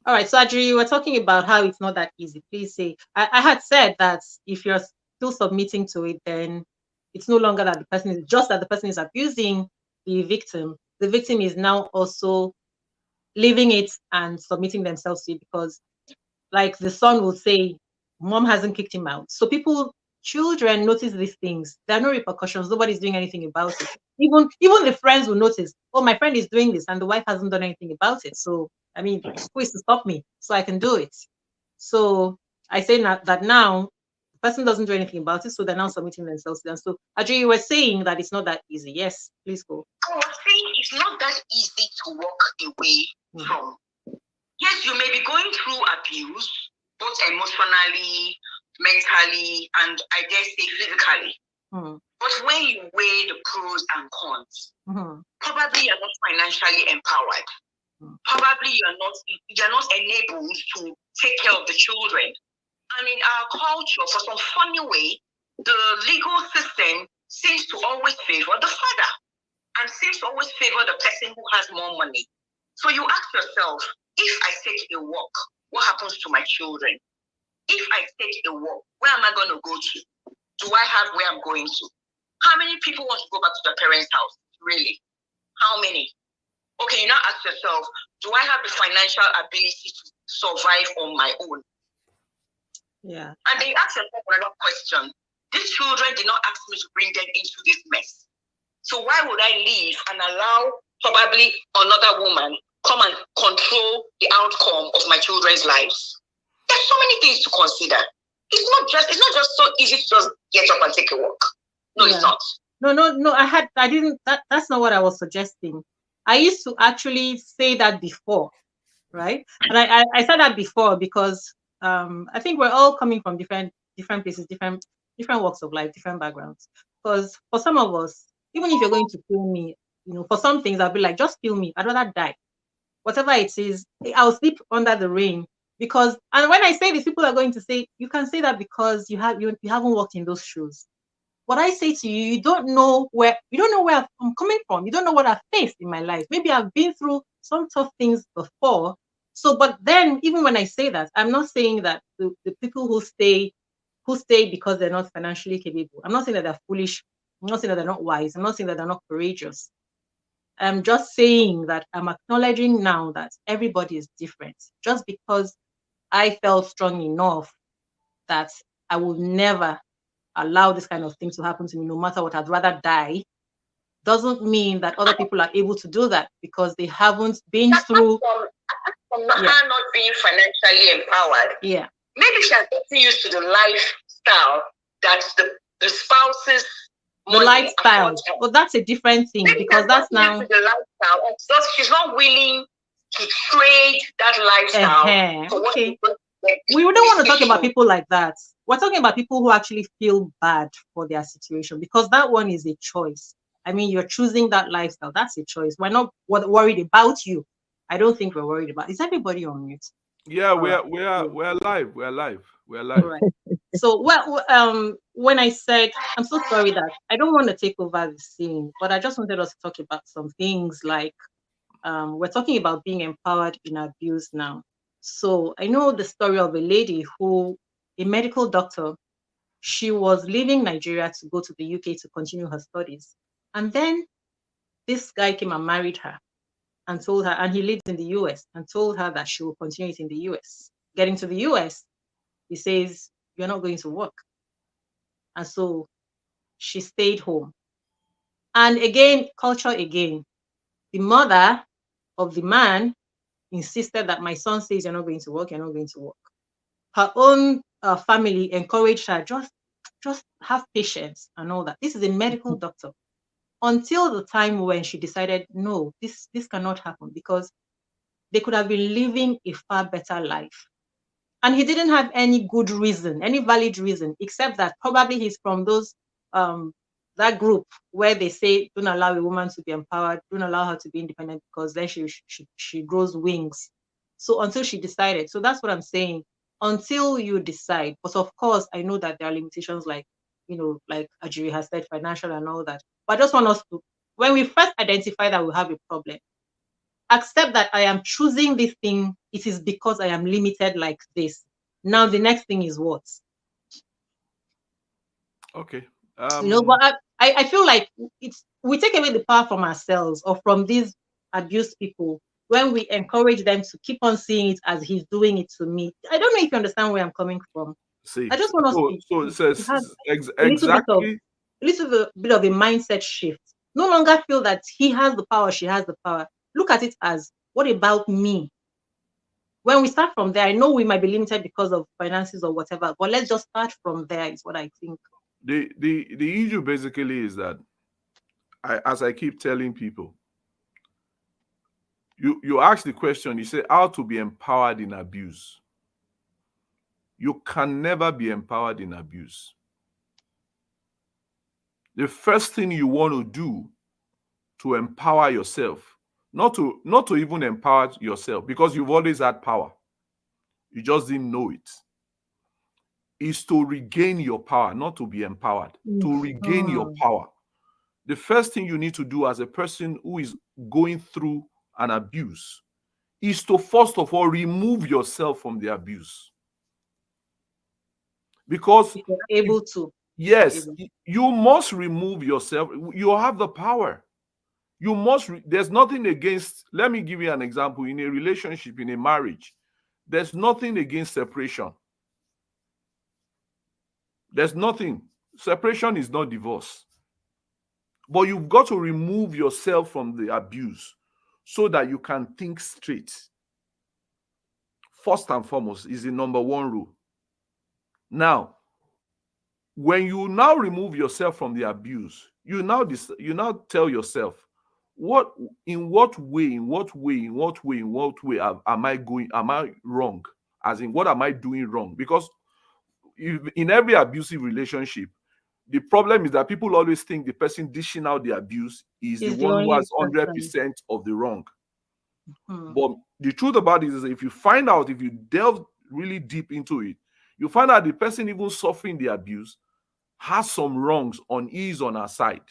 All right. So Adri, you were talking about how it's not that easy. Please say. I had said that if you're still submitting to it, then it's no longer that the person is just that the person is abusing the victim. The victim is now also leaving it and submitting themselves to it because, like the son will say, mom hasn't kicked him out. So children notice these things. There are no repercussions. Nobody's doing anything about it. Even the friends will notice, oh, my friend is doing this and the wife hasn't done anything about it. So, I mean, who is to stop me? So I can do it. So I say that now the person doesn't do anything about it. So they're now submitting themselves to them. So Adri, you were saying that it's not that easy. Yes, please go. I was saying it's not that easy to walk away from. Yes, you may be going through abuse, both emotionally, mentally, and I dare say physically. But when you weigh the pros and cons, probably you're not financially empowered. Probably you're not enabled to take care of the children. And in our culture, for some funny way, the legal system seems to always favor the father and seems to always favor the person who has more money. So you ask yourself, if I take a walk, what happens to my children? If I take a walk, where am I going to go to? Do I have where I'm going to? How many people want to go back to their parents' house? Really? How many? Okay, you now ask yourself, do I have the financial ability to survive on my own? Yeah. And then you ask yourself another question. These children did not ask me to bring them into this mess. So why would I leave and allow probably another woman come and control the outcome of my children's lives? There's so many things to consider. It's not just so easy to just get up and take a walk. No, yeah. It's not. No. That's not what I was suggesting. I used to actually say that before, right? And I said that before because I think we're all coming from different places, different walks of life, different backgrounds. Because for some of us, even if you're going to kill me, for some things I'll be like, just kill me. I'd rather die. Whatever it is, I'll sleep under the rain. And when I say this, people are going to say, you can say that because you haven't walked in those shoes. What I say to you, you don't know where I'm coming from. You don't know what I've faced in my life. Maybe I've been through some tough things before. So, but then even when I say that, I'm not saying that the people who stay because they're not financially capable. I'm not saying that they're foolish. I'm not saying that they're not wise. I'm not saying that they're not courageous. I'm just saying that I'm acknowledging now that everybody is different. Just because I felt strong enough that I will never allow this kind of thing to happen to me, no matter what, I'd rather die, doesn't mean that other people are able to do that because they haven't been through. From her not being financially empowered. Yeah. Maybe she has gotten used to the lifestyle that the spouses. The lifestyle. Well, that's a different thing because that's now. The lifestyle. So she's not willing to trade that lifestyle. Okay. We don't want to talk about people like that. We're talking about people who actually feel bad for their situation because that one is a choice. I mean, you're choosing that lifestyle. That's a choice. We're not worried about you. I don't think we're worried about. Is everybody on mute? Yeah, we're live. We're live. Right. So, when I said, I'm so sorry that I don't want to take over the scene, but I just wanted us to talk about some things like we're talking about being empowered in abuse now. So I know the story of a lady a medical doctor, she was leaving Nigeria to go to the UK to continue her studies. And then this guy came and married her and told her, and he lives in the US, and told her that she will continue it in the US. Getting to the US, he says, you're not going to work. And so she stayed home. And again, culture again. The mother of the man insisted that my son says you're not going to work, you're not going to work. Her own family encouraged her, just have patience and all that. This is a medical doctor. Until the time when she decided, no, this cannot happen because they could have been living a far better life. And he didn't have any good reason, any valid reason, except that probably he's from those that group where they say don't allow a woman to be empowered, don't allow her to be independent because then she grows wings. So until she decided, so that's what I'm saying. Until you decide, but of course I know that there are limitations like Ajiri has said, financial and all that. But I just want us to, when we first identify that we have a problem, accept that I am choosing this thing, it is because I am limited like this. Now the next thing is what? Okay. But I feel like we take away the power from ourselves or from these abused people when we encourage them to keep on seeing it as he's doing it to me. I don't know if you understand where I'm coming from. See, I just want us so it says have exactly. a little bit of a mindset shift. No longer feel that he has the power, she has the power. Look at it as, what about me? When we start from there, I know we might be limited because of finances or whatever, but let's just start from there, is what I think. The issue basically is that, as I keep telling people, you ask the question, you say how to be empowered in abuse. You can never be empowered in abuse. The first thing you want to do to empower yourself, not to even empower yourself, because you've always had power, you just didn't know it, is to regain your power, not to be empowered. To regain your power. The first thing you need to do as a person who is going through an abuse is to first of all remove yourself from the abuse. Because if you're able to. Yes, you must remove yourself. You have the power. You must. There's nothing against. Let me give you an example. In a relationship, in a marriage, there's nothing against separation. There's nothing. Separation is not divorce. But you've got to remove yourself from the abuse so that you can think straight. First and foremost is the number one rule. Now, when you now remove yourself from the abuse, you now tell yourself, in what way am I wrong? As in, what am I doing wrong? Because in every abusive relationship, the problem is that people always think the person dishing out the abuse is the one who has 100% of the wrong. But the truth about it is that if you delve really deep into it, you find out the person even suffering the abuse has some wrongs on her side.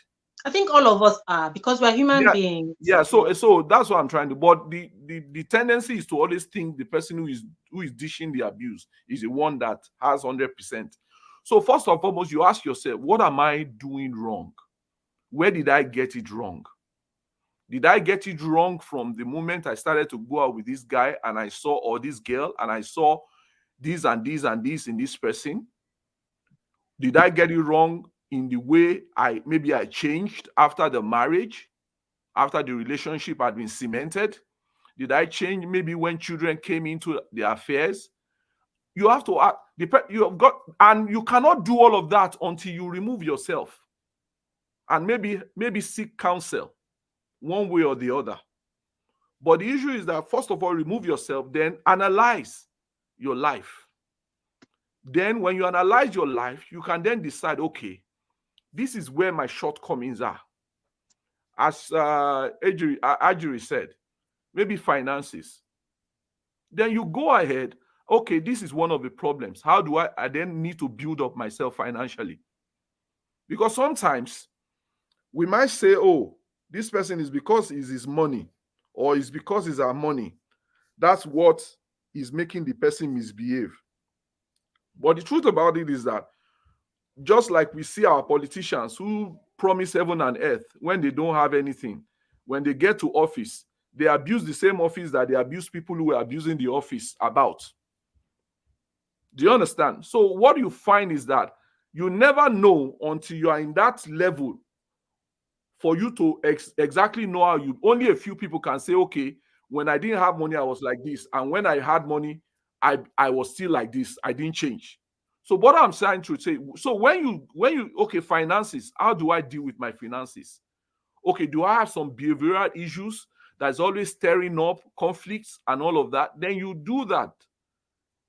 I think all of us are, because we're human beings. Yeah, so that's what I'm trying to. But the tendency is to always think the person who is dishing the abuse is the one that has 100%. So first and foremost, you ask yourself, what am I doing wrong? Where did I get it wrong? Did I get it wrong from the moment I started to go out with this guy and I saw, or this girl, and I saw this and this and this in this person? Did I get it wrong in the way I changed after the marriage, after the relationship had been cemented? Did I change maybe when children came into the affairs? You have to act. And you cannot do all of that until you remove yourself and maybe seek counsel one way or the other. But the issue is that first of all, remove yourself, then analyze your life. Then when you analyze your life, you can then decide, okay, this is where my shortcomings are. As Ajiri said, maybe finances. Then you go ahead, okay, this is one of the problems. How do I then need to build up myself financially? Because sometimes we might say, oh, this person is because it's his money, or it's because it's our money. That's what is making the person misbehave. But the truth about it is that just like we see our politicians who promise heaven and earth when they don't have anything, when they get to office, they abuse the same office that they abuse people who are abusing the office about. Do you understand? So what you find is that you never know until you are in that level for you to exactly know how you. Only a few people can say, okay, when I didn't have money, I was like this. And when I had money, I was still like this. I didn't change. So what I'm trying to say, so when you okay, finances, how do I deal with my finances? Okay, do I have some behavioral issues that's always stirring up conflicts and all of that? Then you do that.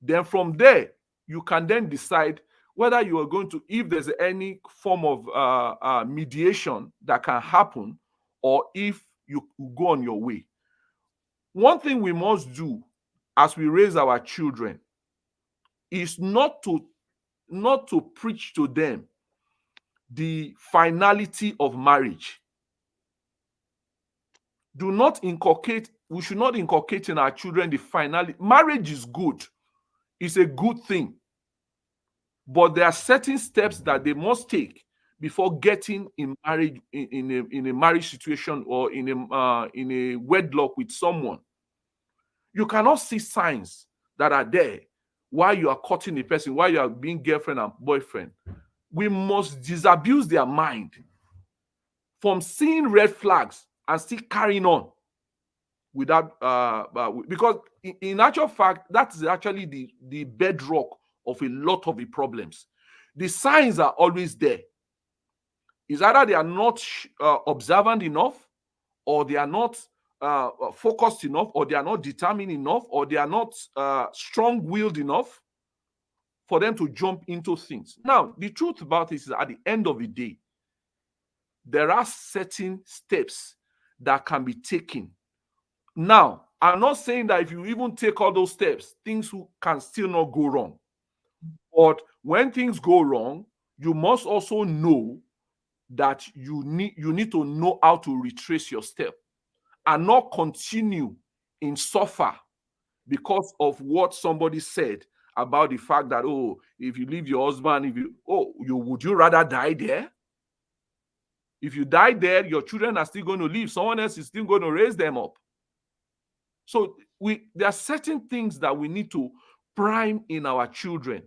Then from there, you can then decide whether you are going to, if there's any form of mediation that can happen, or if you go on your way. One thing we must do as we raise our children is not to preach to them the finality of marriage. do not inculcate, we should not inculcate in our children the finality. Marriage is good. It's a good thing. But there are certain steps that they must take before getting in marriage, in a marriage situation, or in a wedlock with someone. You cannot see signs that are there while you are courting a person, while you are being girlfriend and boyfriend. We must disabuse their mind from seeing red flags and still carrying on without because in actual fact, that is actually the bedrock of a lot of the problems. The signs are always there. It's either they are not observant enough, or they are not focused enough, or they are not determined enough, or they are not strong-willed enough for them to jump into things. Now, the truth about this is, at the end of the day, there are certain steps that can be taken. Now, I'm not saying that if you even take all those steps, things can still not go wrong. But when things go wrong, you must also know that you need to know how to retrace your step and not continue in suffer because of what somebody said about the fact that, oh, if you leave your husband, would you rather die there? If you die there, your children are still going to live. Someone else is still going to raise them up. So there are certain things that we need to prime in our children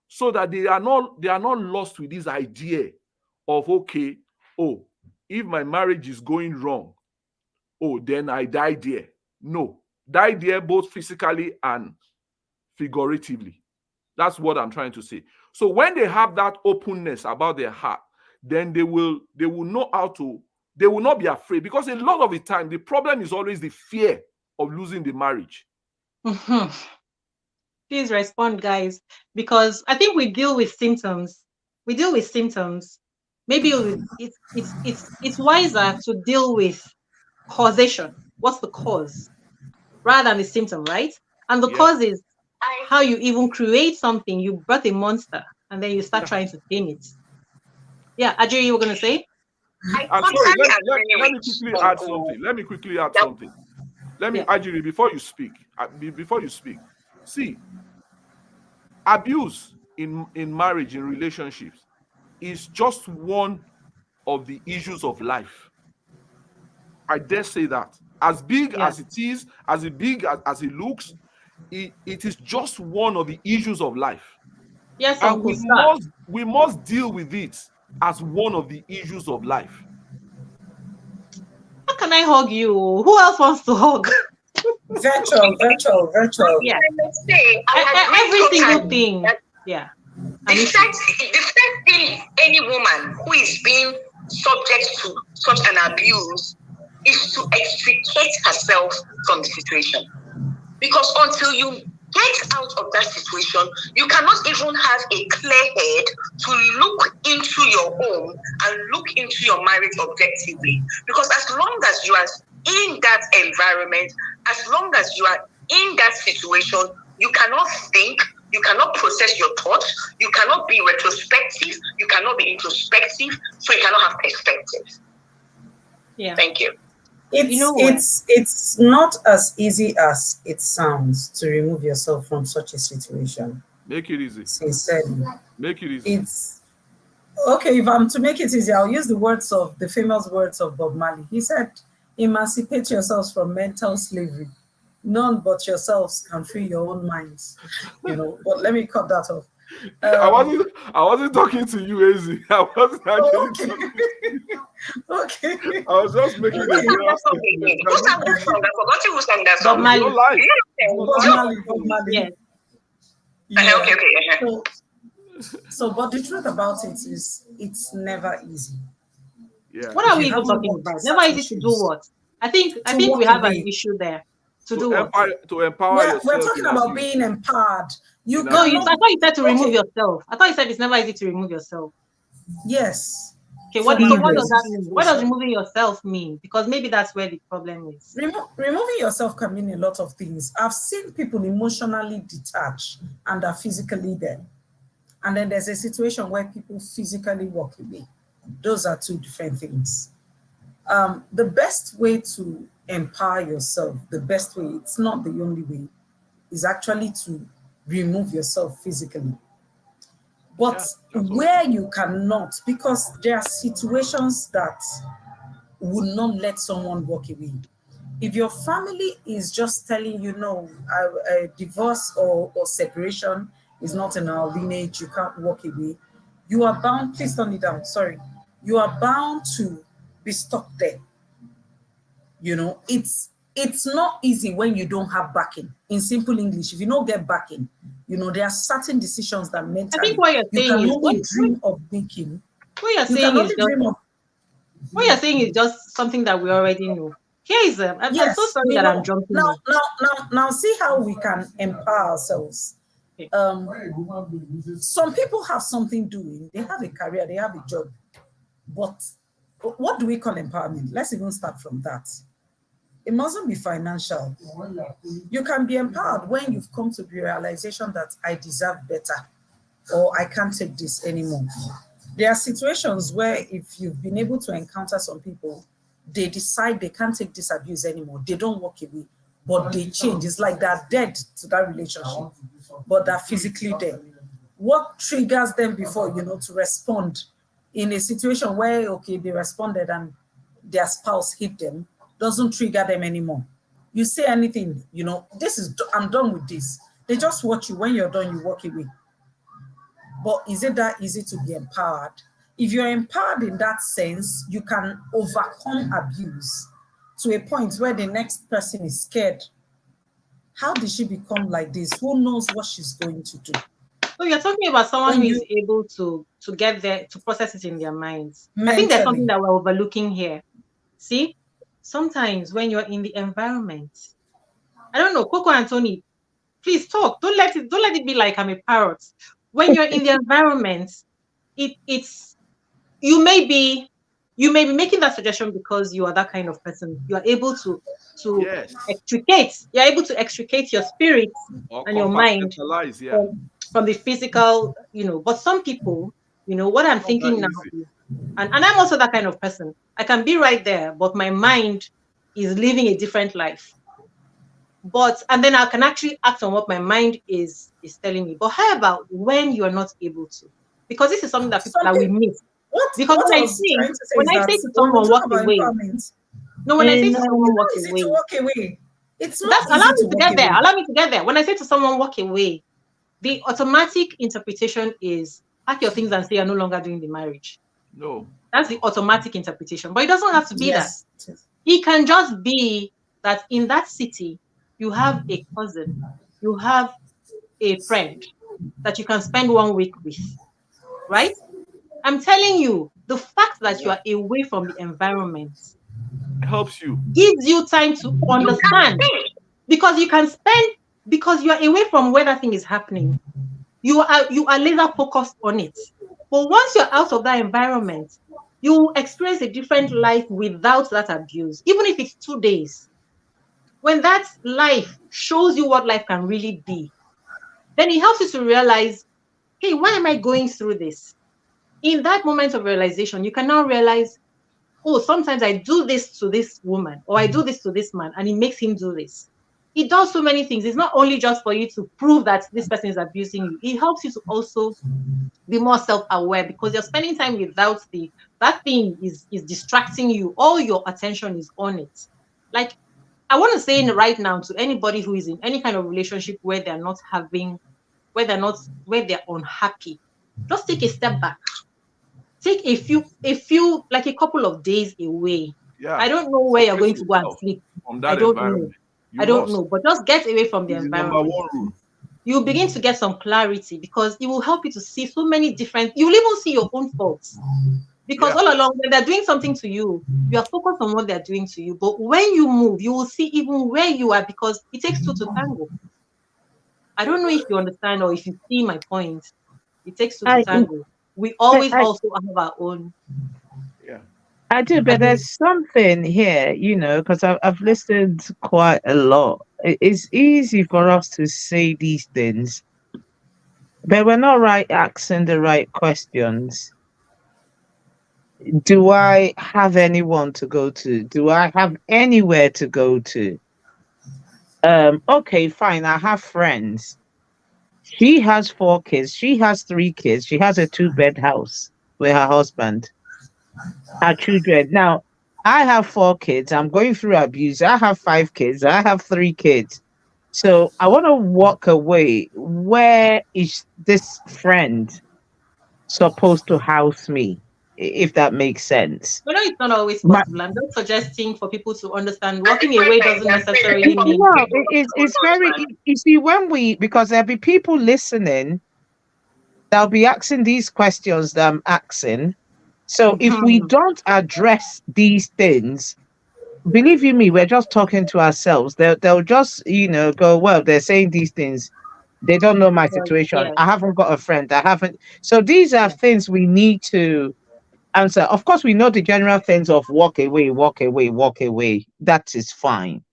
so that they are not lost with this idea of, okay, oh, if my marriage is going wrong, oh, then I die there. No, die there both physically and figuratively. That's what I'm trying to say. So when they have that openness about their heart, then they will know how to, they will not be afraid, because a lot of the time the problem is always the fear of losing the marriage. Mm-hmm. Please respond, guys, because I think we deal with symptoms. Maybe it's wiser to deal with causation. What's the cause, rather than the symptom, right? And the cause is how you even create something. You birth a monster and then you start trying to tame it. Yeah, Ajiri, you were going to say? Let me quickly add something. Ajiri, before you speak, see, abuse in marriage, in relationships, is just one of the issues of life. I dare say that. As big as it is, as big as it looks, it is just one of the issues of life. Yes, and we must deal with it as one of the issues of life. How can I hug you? Who else wants to hug? Virtual. Yeah. Every single thing. Yeah. The first thing any woman who is being subject to such an abuse is to extricate herself from the situation. Because until you get out of that situation, you cannot even have a clear head to look into your home and look into your marriage objectively. Because as long as you are in that environment, as long as you are in that situation, you cannot think, you cannot process your thoughts, you cannot be retrospective, you cannot be introspective, so you cannot have perspective. Yeah. Thank you. It's not as easy as it sounds to remove yourself from such a situation. Make it easy. Sincerely. Make it easy. It's okay. If I'm to make it easy, I'll use the famous words of Bob Marley. He said, "Emancipate yourselves from mental slavery. None but yourselves can free your own minds." But let me cut that off. I wasn't talking to you, Ezi. I wasn't actually talking to you. Okay. I was just making a Who sang that song? I forgot who sang that song. Bob Marley. Yes. Yeah. Okay. So, but the truth about it is, it's never easy. Yeah. What are we even talking about? Never easy to do what? I think we have an issue there. To empower yourself. We're talking about being empowered. I thought you said to remove yourself. I thought you said it's never easy to remove yourself. Yes. Okay, what does that mean? What does removing yourself mean? Because maybe that's where the problem is. Removing yourself can mean a lot of things. I've seen people emotionally detached and are physically there. And then there's a situation where people physically walk away. Those are two different things. The best way to empower yourself, the best way, it's not the only way, is actually to remove yourself physically. But where you cannot, because there are situations that would not let someone walk away. If your family is just telling you, no, a divorce or separation is not in our lineage, you can't walk away, you are bound, please turn it down, sorry. You are bound to be stuck there. You know, it's not easy when you don't have backing. In simple English, if you don't get backing, you know, there are certain decisions that mentally I think what you're saying you can only dream of making. What you're saying is just what you're saying is just something that we already know. Here is I'm so sorry that I'm jumping now see how we can empower ourselves. Okay. Some people have something doing, they have a career, they have a job, but what do we call empowerment? Let's even start from that. It mustn't be financial. You can be empowered when you've come to the realization that I deserve better, or I can't take this anymore. There are situations where if you've been able to encounter some people, they decide they can't take this abuse anymore. They don't walk away, but they change. It's like they're dead to that relationship, but they're physically dead. What triggers them before, you know, to respond in a situation where, okay, they responded and their spouse hit them, doesn't trigger them anymore. You say anything, you know, I'm done with this. They just watch you. When you're done, you walk away. But is it that easy to be empowered? If you're empowered in that sense, you can overcome abuse to a point where the next person is scared. How did she become like this? Who knows what she's going to do? So you're talking about someone who is able to get there, to process it in their minds. Mentally. I think there's something that we're overlooking here. See, sometimes when you're in the environment, I don't know, Coco and Tony, please talk. Don't let it be like I'm a parrot. When you're in the environment, it's you may be making that suggestion because you are that kind of person. You are able to extricate. You're able to extricate your spirit and your mind from the physical, you know. But some people, you know, what I'm thinking now, and I'm also that kind of person. I can be right there, but my mind is living a different life. And then I can actually act on what my mind is telling me. But how about when you are not able to? Because this is something that we miss. Because when I say to someone walk away, when I say to someone walk away, it's not allow me to get there. Allow me to get there. When I say to someone walk away, the automatic interpretation is pack your things and say you're no longer doing the marriage. No. That's the automatic interpretation. But it doesn't have to be that. It can just be that in that city, you have a cousin, you have a friend that you can spend 1 week with, right? I'm telling you, the fact that you are away from the environment helps you, gives you time to understand, because you are away from where that thing is happening. You are laser focused on it. But once you're out of that environment, you will experience a different life without that abuse, even if it's 2 days. When that life shows you what life can really be, then it helps you to realize, hey, why am I going through this? In that moment of realization, you can now realize, oh, sometimes I do this to this woman, or I do this to this man, and it makes him do this. It does so many things. It's not only just for you to prove that this person is abusing you. It helps you to also be more self-aware, because you're spending time without that thing is distracting you. All your attention is on it. Like, I want to say right now to anybody who is in any kind of relationship where they're unhappy, just take a step back. Take a few, like a couple of days away. Yeah. I don't know where you're going to go and sleep. I don't know. But just get away from the environment. You'll begin to get some clarity, because it will help you to see so many different, you will even see your own faults. Because all along, when they're doing something to you, you are focused on what they're doing to you. But when you move, you will see even where you are, because it takes two to tango. I don't know if you understand or if you see my point. It takes two to tango. We always also have our own. Yeah, I do, but there's something here, you know, because I've listened quite a lot. It's easy for us to say these things, but we're not asking the right questions. Do I have anyone to go to? Do I have anywhere to go to? Okay, fine. I have friends. She has 4 kids. She has 3 kids. She has a 2-bed house with her husband, her children. Now, I have 4 kids. I'm going through abuse. I have 5 kids. I have 3 kids. So I want to walk away. Where is this friend supposed to house me? If that makes sense. You know, it's not always My, possible. I'm just suggesting for people to understand walking away doesn't necessarily mean. no, it's very, you see, because there'll be people listening, they'll be asking these questions that I'm asking. So if we don't address these things, believe you me, we're just talking to ourselves. They'll just, go, well, they're saying these things. They don't know my situation. Yeah. I haven't got a friend. I haven't. So these are things we need to answer. Of course, we know the general things of walk away, walk away, walk away. That is fine.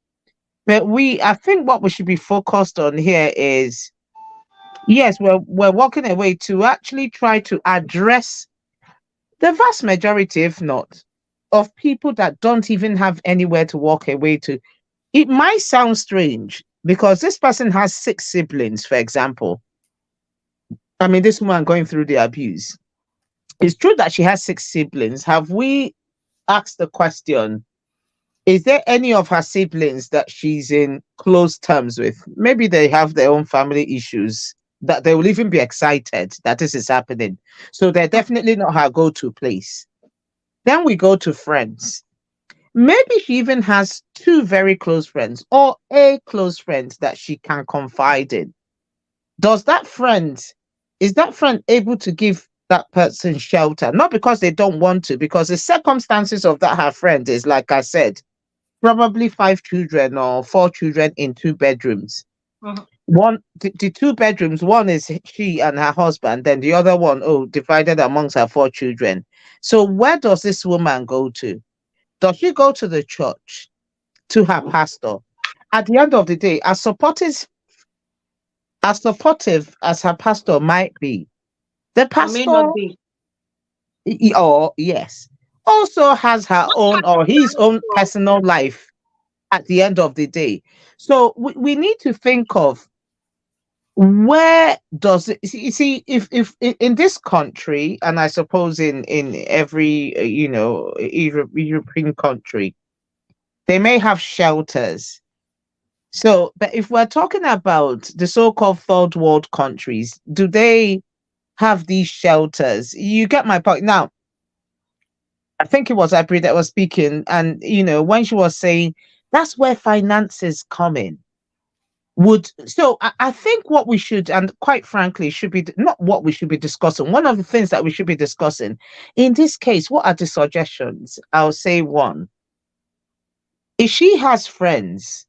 But I think what we should be focused on here is, yes, we're walking away to actually try to address the vast majority, if not, of people that don't even have anywhere to walk away to. It might sound strange because this person has 6 siblings, for example. I mean, this woman going through the abuse. It's true that she has 6 siblings. Have we asked the question, is there any of her siblings that she's in close terms with? Maybe they have their own family issues that they will even be excited that this is happening. So they're definitely not her go-to place. Then we go to friends. Maybe she even has 2 very close friends or a close friend that she can confide in. Is that friend able to give that person shelter? Not because they don't want to, because the circumstances of that her friend is, like I said, probably 5 children or 4 children in 2 bedrooms. The 2 bedrooms, one is she and her husband, then the other one, divided amongst her 4 children. So where does this woman go to? Does she go to the church, to her pastor? At the end of the day, as supportive as her pastor might be, the pastor may not be. Yes, also has her own or his own personal life at the end of the day. So we need to think of, where does it, you see, if in this country, and I suppose in every European country, they may have shelters. So, but if we're talking about the so-called third world countries, do they have these shelters? You get my point. Now, I think it was Abri that was speaking, and when she was saying that's where finances come in. I think what we should, and quite frankly, should be not what we should be discussing. One of the things that we should be discussing in this case, what are the suggestions? I'll say one. If she has friends,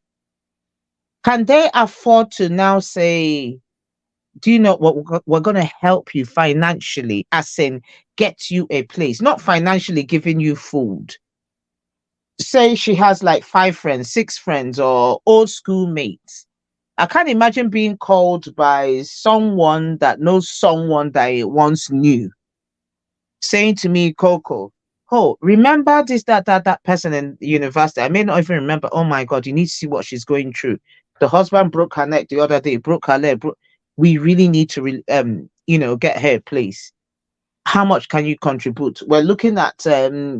can they afford to now say, do you know what, we're going to help you financially, as in get you a place, not financially giving you food. Say she has like 5 friends, 6 friends, or old school mates. I can't imagine being called by someone that knows someone that I once knew, saying to me, Coco, remember this, that person in university? I may not even remember. Oh my God, you need to see what she's going through. The husband broke her neck the other day, broke her leg. We really need to, get her a place. How much can you contribute? We're looking at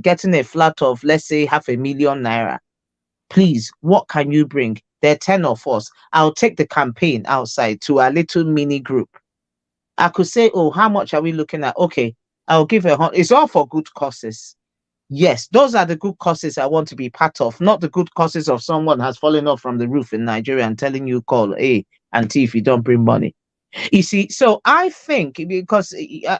getting a flat of, let's say, 500,000 naira. Please, what can you bring? There are 10 of us. I'll take the campaign outside to a little mini group. I could say, how much are we looking at? Okay, I'll give her. It's all for good causes. Yes, those are the good causes I want to be part of, not the good causes of someone has fallen off from the roof in Nigeria and telling you, call, hey, auntie, if you don't bring money. You see, so I think, because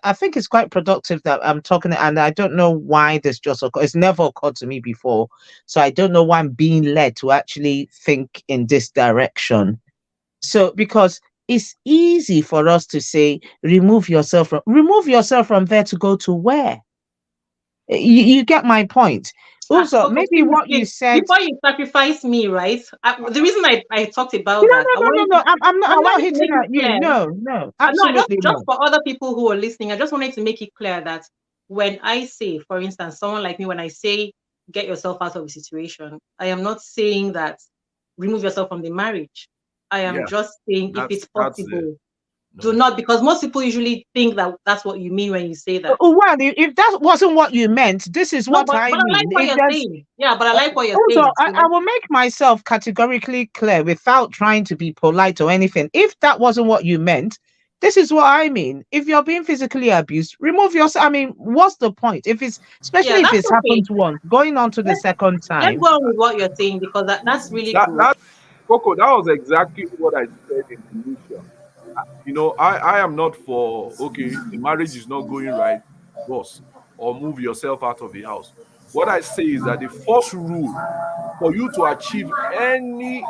I think it's quite productive that I'm talking, and I don't know why this just occurred. It's never occurred to me before. So I don't know why I'm being led to actually think in this direction. So, because it's easy for us to say, remove yourself from there to go to where? You get my point. Also, maybe what you said before you sacrifice me, right? The reason I talked about that. No. I'm not hitting at you. No, absolutely just for other people who are listening, I just wanted to make it clear that when I say, for instance, someone like me, when I say get yourself out of a situation, I am not saying that remove yourself from the marriage. I am just saying if it's possible, do not, because most people usually think that that's what you mean when you say that. Well, if that wasn't what you meant, this is what I but I mean. like what you're saying. Yeah, but I like what you're saying. I will make myself categorically clear without trying to be polite or anything. If that wasn't what you meant, this is what I mean. If you're being physically abused, remove yourself. I mean, what's the point? If it's, especially if it's happened once, going on to the second time. Let's go on with what you're saying, because that's really good. Coco, that was exactly what I said in the initial. You know, I am not for, okay, the marriage is not going right, boss, or move yourself out of the house. What I say is that the first rule for you to achieve any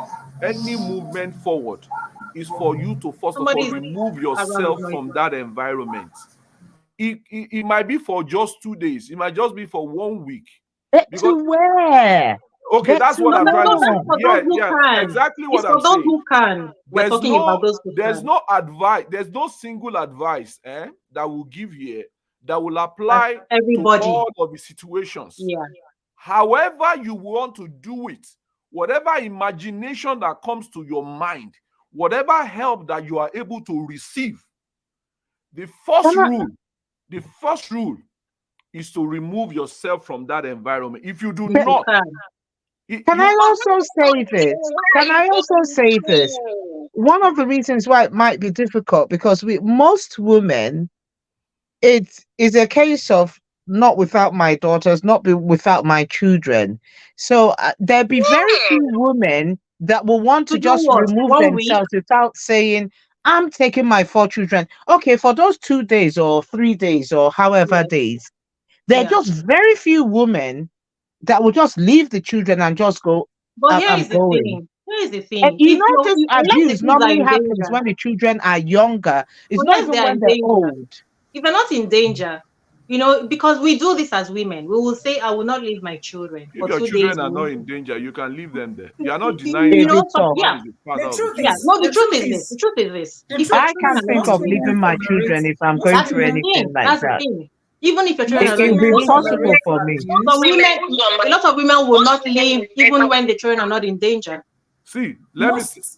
movement forward is for you to first of all remove yourself from that environment. It might be for just 2 days. It might just be for 1 week. To where? Okay, that's what I'm trying to say. Yeah, exactly what I'm saying. For those who can. We're talking about those who can. There's no advice. There's no single advice that will give here that will apply everybody to all of the situations. Yeah. However you want to do it, whatever imagination that comes to your mind, whatever help that you are able to receive, the first rule is to remove yourself from that environment. If you do not, Can I also say this? One of the reasons why it might be difficult, because with most women, it is a case of not without my daughters, not without my children. So there'll be very few women that will want to just remove themselves without saying, I'm taking my 4 children. Okay, for those 2 days or 3 days or however days, there are just very few women that will just leave the children and just go. But here is the thing. And you know, this abuse normally happens when the children are younger. It's not even when they're old. If they're not in danger, you know, because we do this as women, we will say, I will not leave my children. If your children are not in danger, you can leave them there. You are not denying it. The truth is this. I can't think of leaving my children if I'm going through anything like that. Even if your children are not, it's possible for me. A lot of women will not leave even when the children are not in danger. See, let me say this.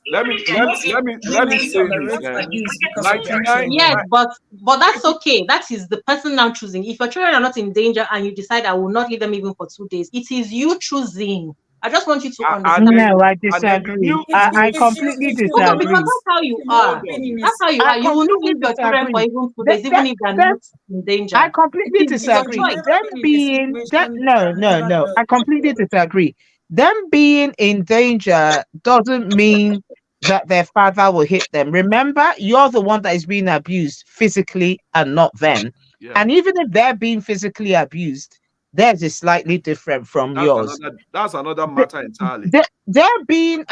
Yes, but that's okay. That is the person now choosing. If your children are not in danger and you decide I will not leave them even for 2 days, it is you choosing. I just want you to understand. No, I disagree. I completely disagree. Because that's how you are. That's how you are. You will not leave your children for even 2 days, even if they're not in danger. I completely disagree. No. I completely disagree. Them being in danger doesn't mean that their father will hit them. Remember, you're the one that is being abused physically and not them. Yeah. And even if they're being physically abused, theirs is slightly different from yours. That's another matter entirely. They're being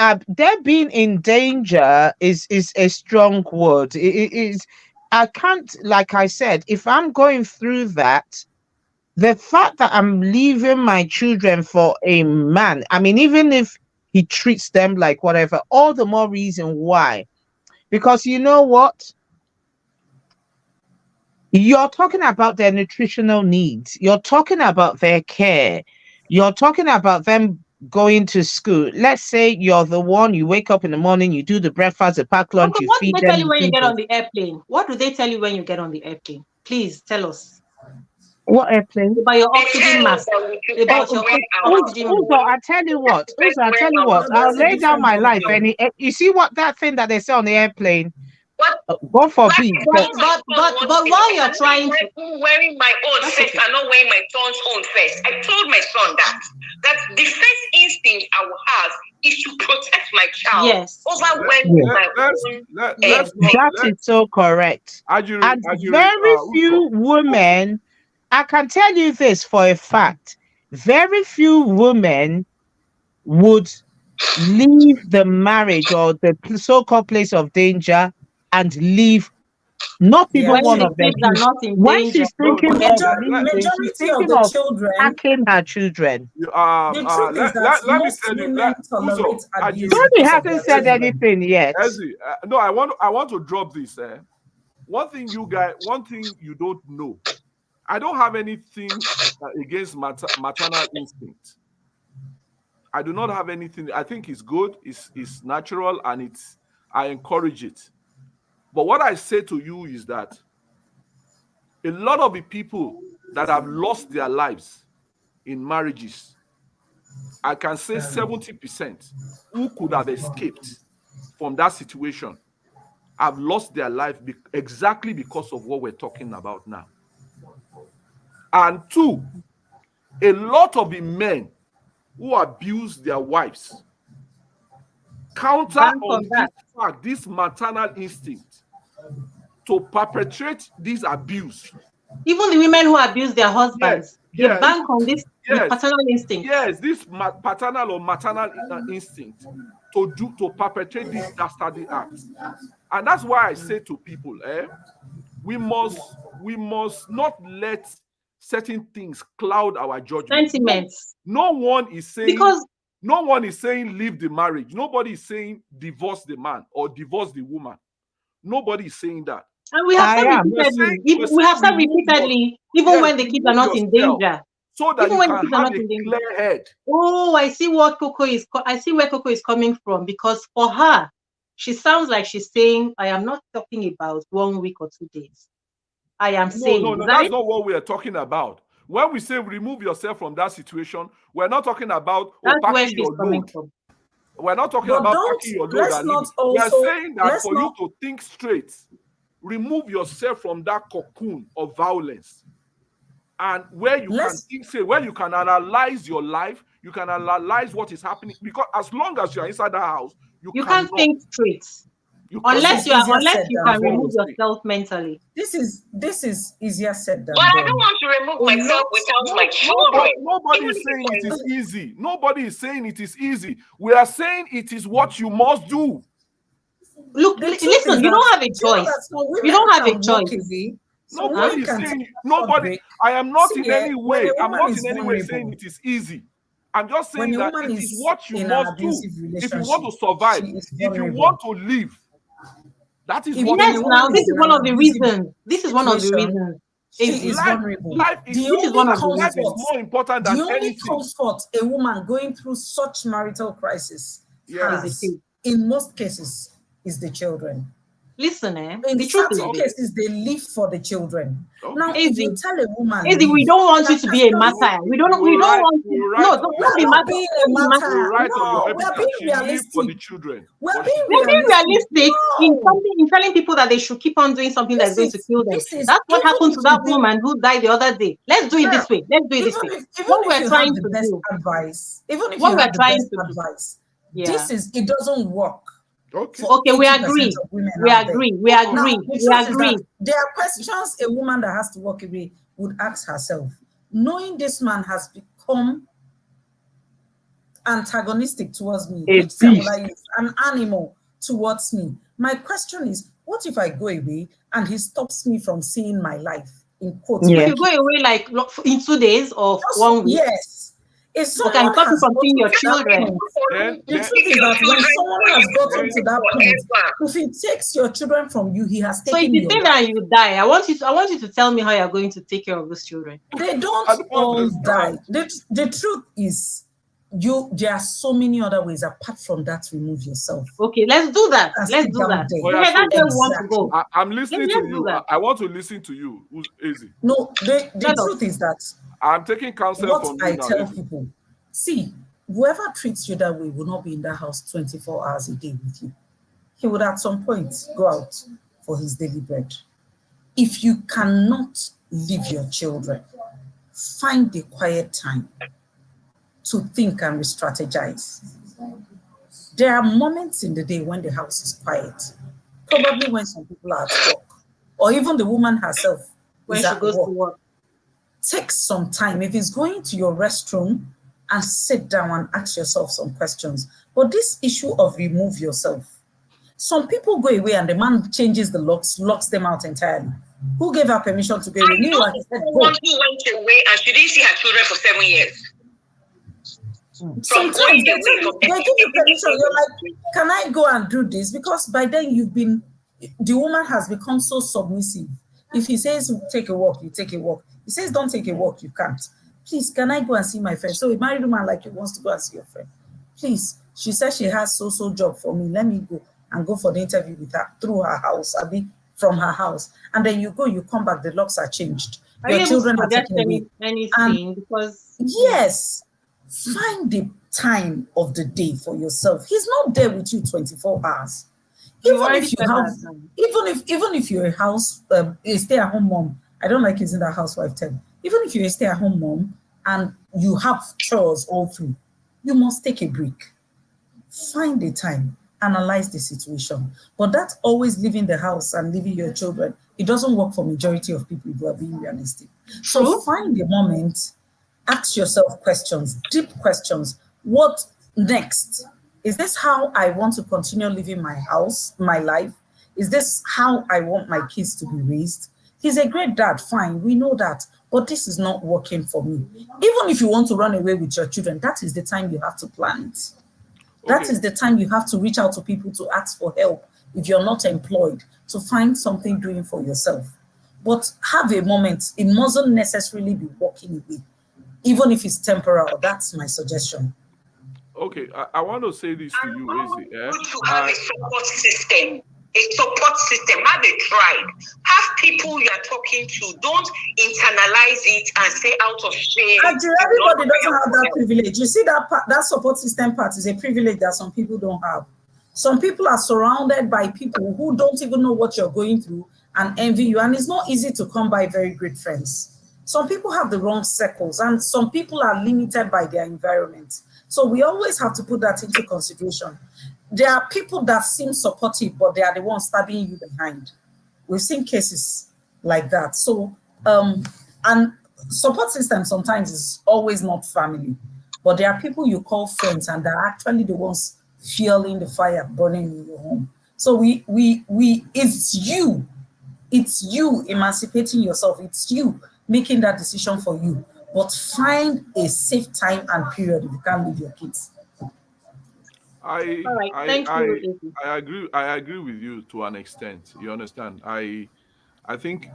in danger is a strong word. It is. I can't, like I said, if I'm going through that, the fact that I'm leaving my children for a man, I mean, even if he treats them like whatever, all the more reason why. Because you know what? You're talking about their nutritional needs. You're talking about their care. You're talking about them going to school. Let's say you're the one, you wake up in the morning, you do the breakfast, the pack lunch, you feed them. What do they tell you when you get on the airplane? What do they tell you when you get on the airplane? Please tell us. What airplane? About your oxygen mask. About your oxygen mask. I tell you what. I'll lay down my life. You see what that thing that they say on the airplane? God forbid. But while you're trying to wearing my own first and not wearing my son's own first, I told my son that the first instinct I will have is to protect my child over wearing my own. That is so correct. And very few women. I can tell you this for a fact. Very few women would leave the marriage or the so-called place of danger and leave not even one of them. When she's thinking of attacking her children. Let me tell you. Tony hasn't said anything yet. No, I want to drop this. One thing you don't know I don't have anything against maternal instinct. I do not have anything. I think it's good, it's natural, and I encourage it. But what I say to you is that a lot of the people that have lost their lives in marriages, I can say 70% who could have escaped from that situation have lost their life exactly because of what we're talking about now. And two, a lot of the men who abuse their wives counter on this fact, this maternal instinct, to perpetrate this abuse. Even the women who abuse their husbands, they bank on this paternal instinct. Yes, this paternal or maternal instinct to perpetrate this dastardly act. And that's why I say to people, we must not let certain things cloud our judgment. Sentiments. No one is saying leave the marriage. Nobody is saying divorce the man or divorce the woman. Nobody is saying that. And we have said repeatedly, even when the kids are not in danger. So that even you can have a clear head. Oh, I see where Coco is coming from, because for her, she sounds like she's saying, I am not talking about 1 week or 2 days. I am saying no, that's not what we are talking about. When we say remove yourself from that situation, we're not talking about packing your load. We're not talking about packing your load. We are saying that for you to think straight, remove yourself from that cocoon of violence, and where you can analyze your life, you can analyze what is happening. Because as long as you are inside the house, you can't think straight. Unless you can remove yourself mentally. This is easier said than done. But I don't want to remove myself without my children. Nobody is saying it is easy. Nobody is saying it is easy. We are saying it is what you must do. Look, listen, you don't have a choice. You don't have a choice. Nobody is saying nobody. I am not in any way. I'm not in any way saying it is easy. I'm just saying that it is what you must do if you want to survive. If you want to live, that is what. Yes, now this is one of the reasons. This is one of the reasons. Life is more important than anything. The only comfort a woman going through such marital crisis has, in most cases, is the children. Listen, in certain cases, they live for the children. Okay. Now, if you tell a woman, we don't want you to be a martyr. We don't want you. No, don't be martyr. We're being realistic for the children. We're being realistic in telling people that they should keep on doing something that's going to kill them. That's what happened to that woman who died the other day. Let's do it this way. Let's do it this way. What we're trying to do. Advice. Even if what we're trying to advice. It doesn't work. Okay, we agree. We agree. There are questions a woman that has to walk away would ask herself. Knowing this man has become antagonistic towards me, an animal towards me. My question is, what if I go away and he stops me from seeing my life? In quotes. If you go away like in 2 days or 1 week. Yes. If someone can stop you from seeing your children. The truth is that when someone has gotten to that point, if he takes your children from you, he has taken. So if you think that you die, I want you to tell me how you're going to take care of those children. They don't all die. The truth is, there are so many other ways apart from that. Remove yourself. Okay, let's do that. Let's do that. That's where we want to go. I'm listening to you. I want to listen to you. Who's easy? No, the truth is that I'm taking counsel from you. What I tell people, see, whoever treats you that way will not be in that house 24 hours a day with you. He would at some point go out for his daily bread. If you cannot leave your children, find a quiet time to think and re-strategize. There are moments in the day when the house is quiet, probably when some people are at work, or even the woman herself when she goes to work. Take some time. If it's going to your restroom, and sit down and ask yourself some questions. But this issue of remove yourself, some people go away and the man changes the locks them out entirely. Who gave her permission to go away? Who went away and she didn't see her children for 7 years. Sometimes they give you permission. You're like, can I go and do this? Because by then the woman has become so submissive If he says take a walk, you take a walk. He says don't take a walk, you can't. Please, can I go and see my friend? So a married woman like you wants to go and see your friend. Please, she says she has so job for me. Let me go and go for the interview with her through her house, I mean, from her house. And then you go, you come back, the locks are changed. Are Your you able children to are suggest taken away. anything? Because Yes, find the time of the day for yourself. He's not there with you 24 hours. you Even already if you said have, that. even if you're a stay-at-home mom, I don't like using that housewife term. Even if you're a stay-at-home mom and you have chores all through, you must take a break. Find the time, analyze the situation. But that's always leaving the house and leaving your children. It doesn't work for majority of people if we are being realistic. So True. find the moment, ask yourself questions, deep questions. What next? Is this how I want to continue living my house, my life? Is this how I want my kids to be raised? He's a great dad, fine, we know that, but this is not working for me. Even if you want to run away with your children, that is the time you have to plan it. That is the time you have to reach out to people to ask for help if you're not employed, to find something doing for yourself. But have a moment. It mustn't necessarily be walking away, even if it's temporal. That's my suggestion. Okay, I want to say this to you, Izzy. Good to have a support system. A support system. Have a tribe. Have people you are talking to. Don't internalize it and say out of shame. Everybody doesn't have that privilege. You see that part, that support system part is a privilege that some people don't have. Some people are surrounded by people who don't even know what you're going through and envy you, and it's not easy to come by very great friends. Some people have the wrong circles, and some people are limited by their environment. So we always have to put that into consideration. There are people that seem supportive, but they are the ones stabbing you behind. We've seen cases like that. So, and support system sometimes is always not family, but there are people you call friends, and they're actually the ones fueling the fire burning in your home. So it's you emancipating yourself. It's you making that decision for you. But find a safe time and period if you can't leave your kids. I All right. I Thank I you, Izzy. I agree with you to an extent. You understand? I think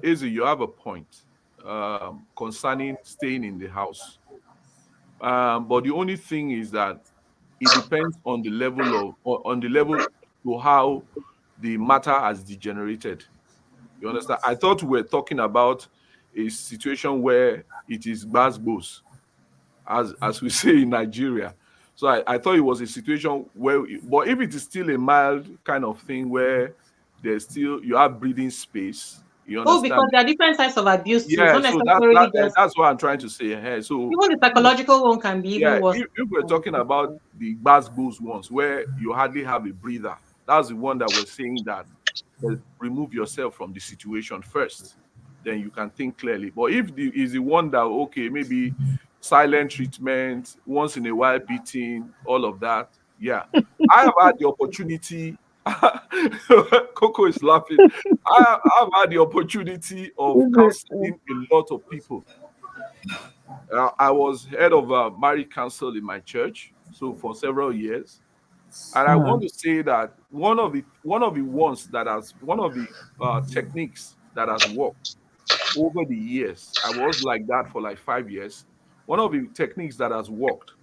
Izzy, you have a point concerning staying in the house. But the only thing is that it depends on the level on the level to how the matter has degenerated. You understand? I thought we were talking about a situation where it is basbos, as we say in Nigeria. So I thought it was a situation where, but if it is still a mild kind of thing where there's still you have breathing space, you Oh, because understand? there are different types of abuse too. It's Yeah, not so necessarily just that's what I'm trying to say. So even the psychological one can be even yeah, worse. if we're talking about the basbos ones where you hardly have a breather, that's the one that we're saying that remove yourself from the situation first, then you can think clearly. But if is the one that okay, maybe silent treatment, once in a while beating, all of that, yeah. I have had the opportunity. Coco is laughing. I've had the opportunity of counseling a lot of people. I was head of marriage council in my church, so for several years, and I want to say that one of the techniques that has worked over the years. I was like that for like 5 years. One of the techniques that has worked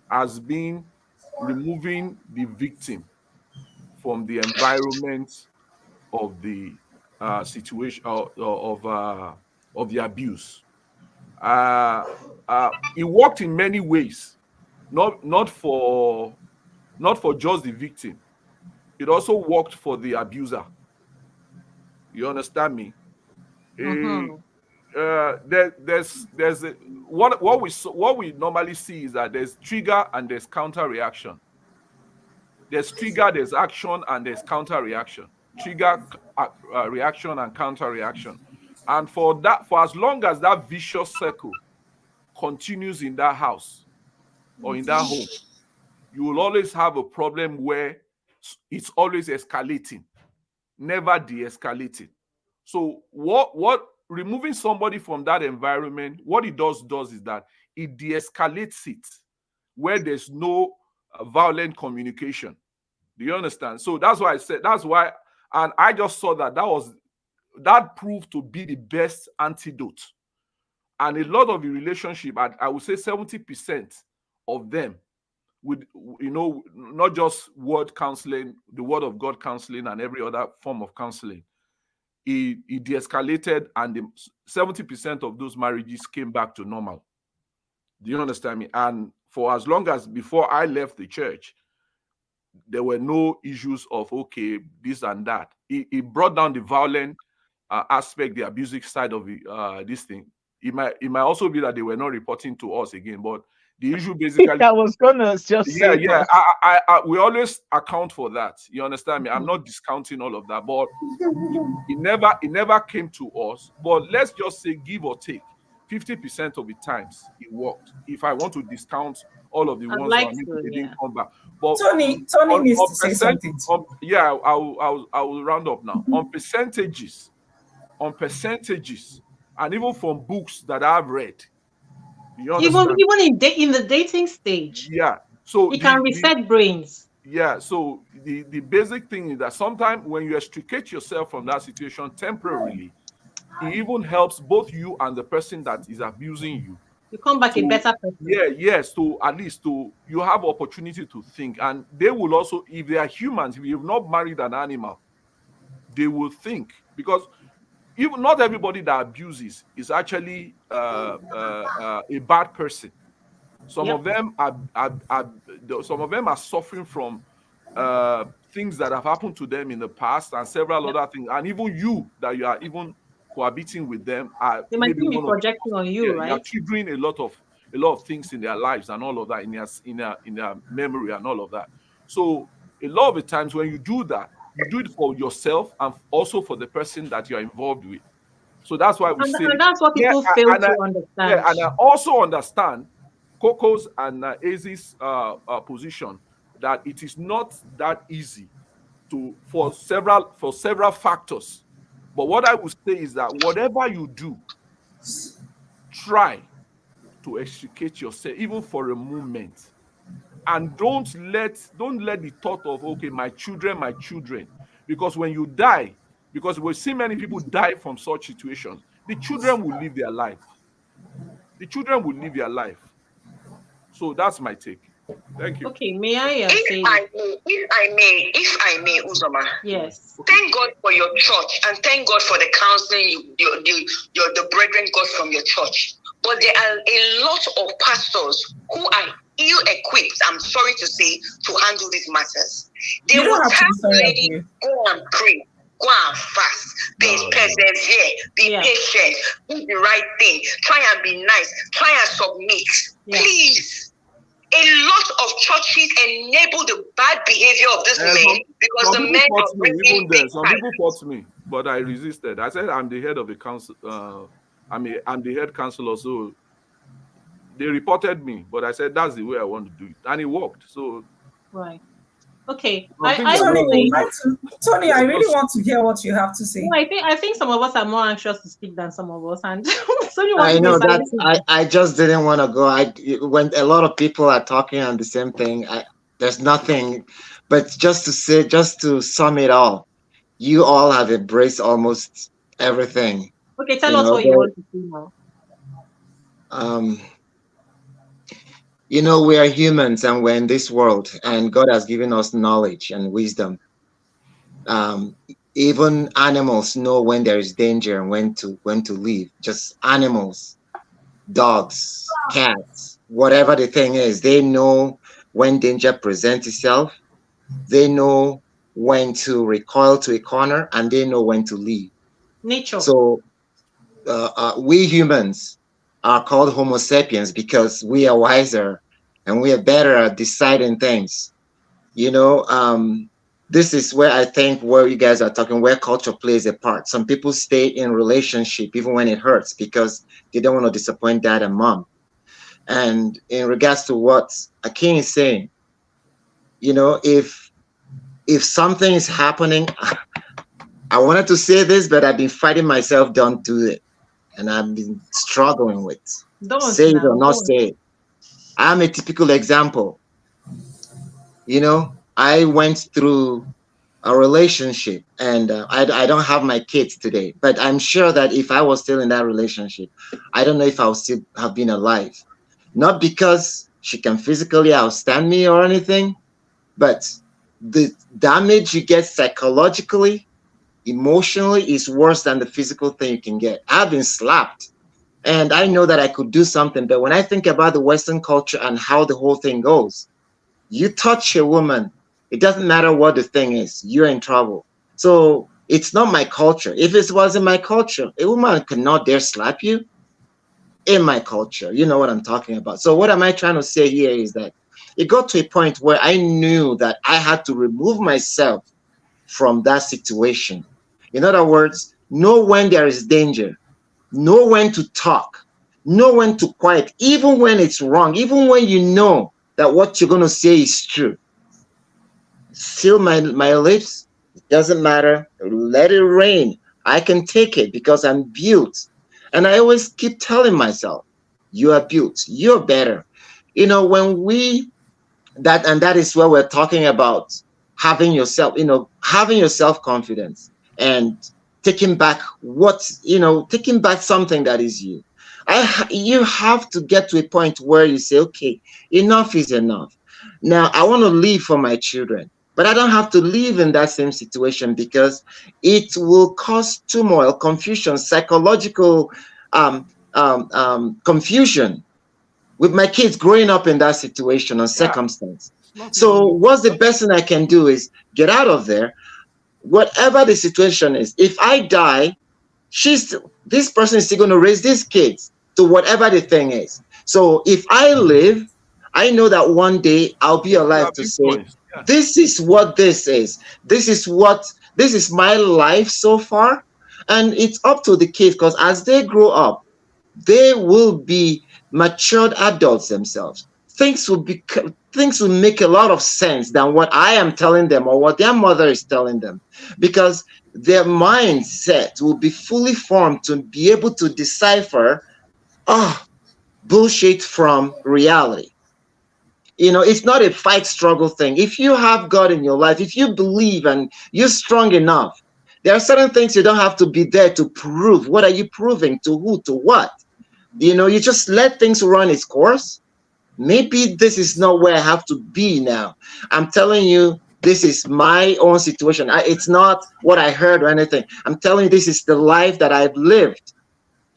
has been removing the victim from the environment of the situation of the abuse. It worked in many ways, not for just the victim. It also worked for the abuser. You understand me? Mm-hmm. There's what we normally see is that there's trigger and there's counter reaction. There's trigger, there's action, and there's counter reaction. Trigger, reaction, and counter reaction. And for as long as that vicious circle continues in that house or in that home, you will always have a problem where it's always escalating, never de-escalating. So what removing somebody from that environment, what it does is that it de-escalates it where there's no violent communication. Do you understand? So that's why I said, and I just saw that was that proved to be the best antidote. And a lot of the relationship, I would say 70% of them, with, you know, not just word counseling, the word of God counseling and every other form of counseling, it de-escalated, and 70% of those marriages came back to normal. Do you understand me? And for as long as before I left the church, there were no issues of, okay, this and that. It brought down the violent aspect, the abusive side of this thing. It might also be that they were not reporting to us again, but the issue basically, I was gonna just say that. we always account for that. You understand me? I'm not discounting all of that, but it never came to us. But let's just say, give or take, 50% of the times it worked. If I want to discount all of the I'd ones like that to, didn't come back, but Tony needs to say something. Yeah, I will round up now. On percentages, and even from books that I've read, you understand? Even in the dating stage, Yeah. So it can reset brains. Yeah. So the basic thing is that sometimes when you extricate yourself from that situation temporarily, it even helps both you and the person that is abusing you. You come back a better person. Yeah, yes. So at least you have opportunity to think, and they will also, if they are humans, if you've not married an animal, they will think, because even not everybody that abuses is actually a bad person. Some of them are suffering from things that have happened to them in the past, and several other things. And even you, that you are even cohabiting with them, are They might maybe be projecting on you, right? You're triggering a lot of things in their lives and all of that, in their memory and all of that. So a lot of the times when you do that, you do it for yourself and also for the person that you are involved with. So that's why we say, and that's what people fail to understand. Yeah, and I also understand Coco's and Azi's position, that it is not that easy for several factors. But what I would say is that whatever you do, try to extricate yourself, even for a moment, and don't let the thought of, okay, my children, because when you die, because we see many people die from such situations, the children will live their life. The children will live their life. So that's my take. Thank you. Okay, may I say? If I may, Uzoma. Yes. Thank God for your church, and thank God for the counseling the brethren got from your church. But there are a lot of pastors who are ill-equipped, I'm sorry to say, to handle these matters. They will tell the lady, go and pray, go and fast, persevere, be patient, do the right thing, try and be nice, try and submit. Yeah. Please. A lot of churches enable the bad behavior of this men because the men are bringing big. Some people fought me, but I resisted. I said I'm the head of the council. I'm the head counselor, so they reported me. But I said that's the way I want to do it, and it worked. So right. Okay. Tony, I really want to hear what you have to say. No, I think some of us are more anxious to speak than some of us, and I know that I just didn't want to go. When a lot of people are talking on the same thing, there's nothing. But just to sum it all, you all have embraced almost everything. Okay, tell us what you want to say now. You know, we are humans and we're in this world, and God has given us knowledge and wisdom. Even animals know when there is danger and when to leave. Just animals, dogs, cats, whatever the thing is, they know when danger presents itself. They know when to recoil to a corner, and they know when to leave. Nature. So we humans are called Homo sapiens because we are wiser and we are better at deciding things. You know, this is where I think where you guys are talking, where culture plays a part. Some people stay in relationship even when it hurts because they don't want to disappoint dad and mom. And in regards to what Akin is saying, you know, if something is happening, I wanted to say this, but I've been fighting myself, don't do it. And I've been struggling with say it or not say it. I'm a typical example. You know, I went through a relationship, and I don't have my kids today, but I'm sure that if I was still in that relationship, I don't know if I would still have been alive. Not because she can physically outstand me or anything, but the damage you get psychologically, emotionally, is worse than the physical thing you can get. I've been slapped, and I know that I could do something, but when I think about the Western culture and how the whole thing goes, you touch a woman, it doesn't matter what the thing is, you're in trouble. So it's not my culture. If it was in my culture, a woman could not dare slap you. In my culture, you know what I'm talking about. So what am I trying to say here is that it got to a point where I knew that I had to remove myself from that situation. In other words, know when there is danger, know when to talk, know when to quiet, even when it's wrong, even when you know that what you're going to say is true. Seal my lips. It doesn't matter. Let it rain. I can take it because I'm built. And I always keep telling myself, you are built. You're better. You know, when we, that is where we're talking about having yourself, having your self-confidence and taking back taking back something that is you. You have to get to a point where you say, okay, enough is enough. Now I want to live for my children, but I don't have to live in that same situation because it will cause turmoil, confusion, psychological confusion with my kids growing up in that situation or circumstance. So what's the best thing I can do is get out of there, whatever the situation is. If I die, this person is still going to raise these kids to whatever the thing is. So if I live, I know that one day I'll be alive to say, this is what this is. This is my life so far. And it's up to the kids, because as they grow up, they will be matured adults themselves. Things will make a lot of sense than what I am telling them or what their mother is telling them, because their mindset will be fully formed to be able to decipher bullshit from reality. It's not a fight struggle thing. If you have God in your life, if you believe and you're strong enough, there are certain things you don't have to be there to prove. What are you proving? To who? To what? You just let things run its course. Maybe this is not where I have to be now. I'm telling you, this is my own situation. It's not what I heard or anything. I'm telling you, this is the life that I've lived.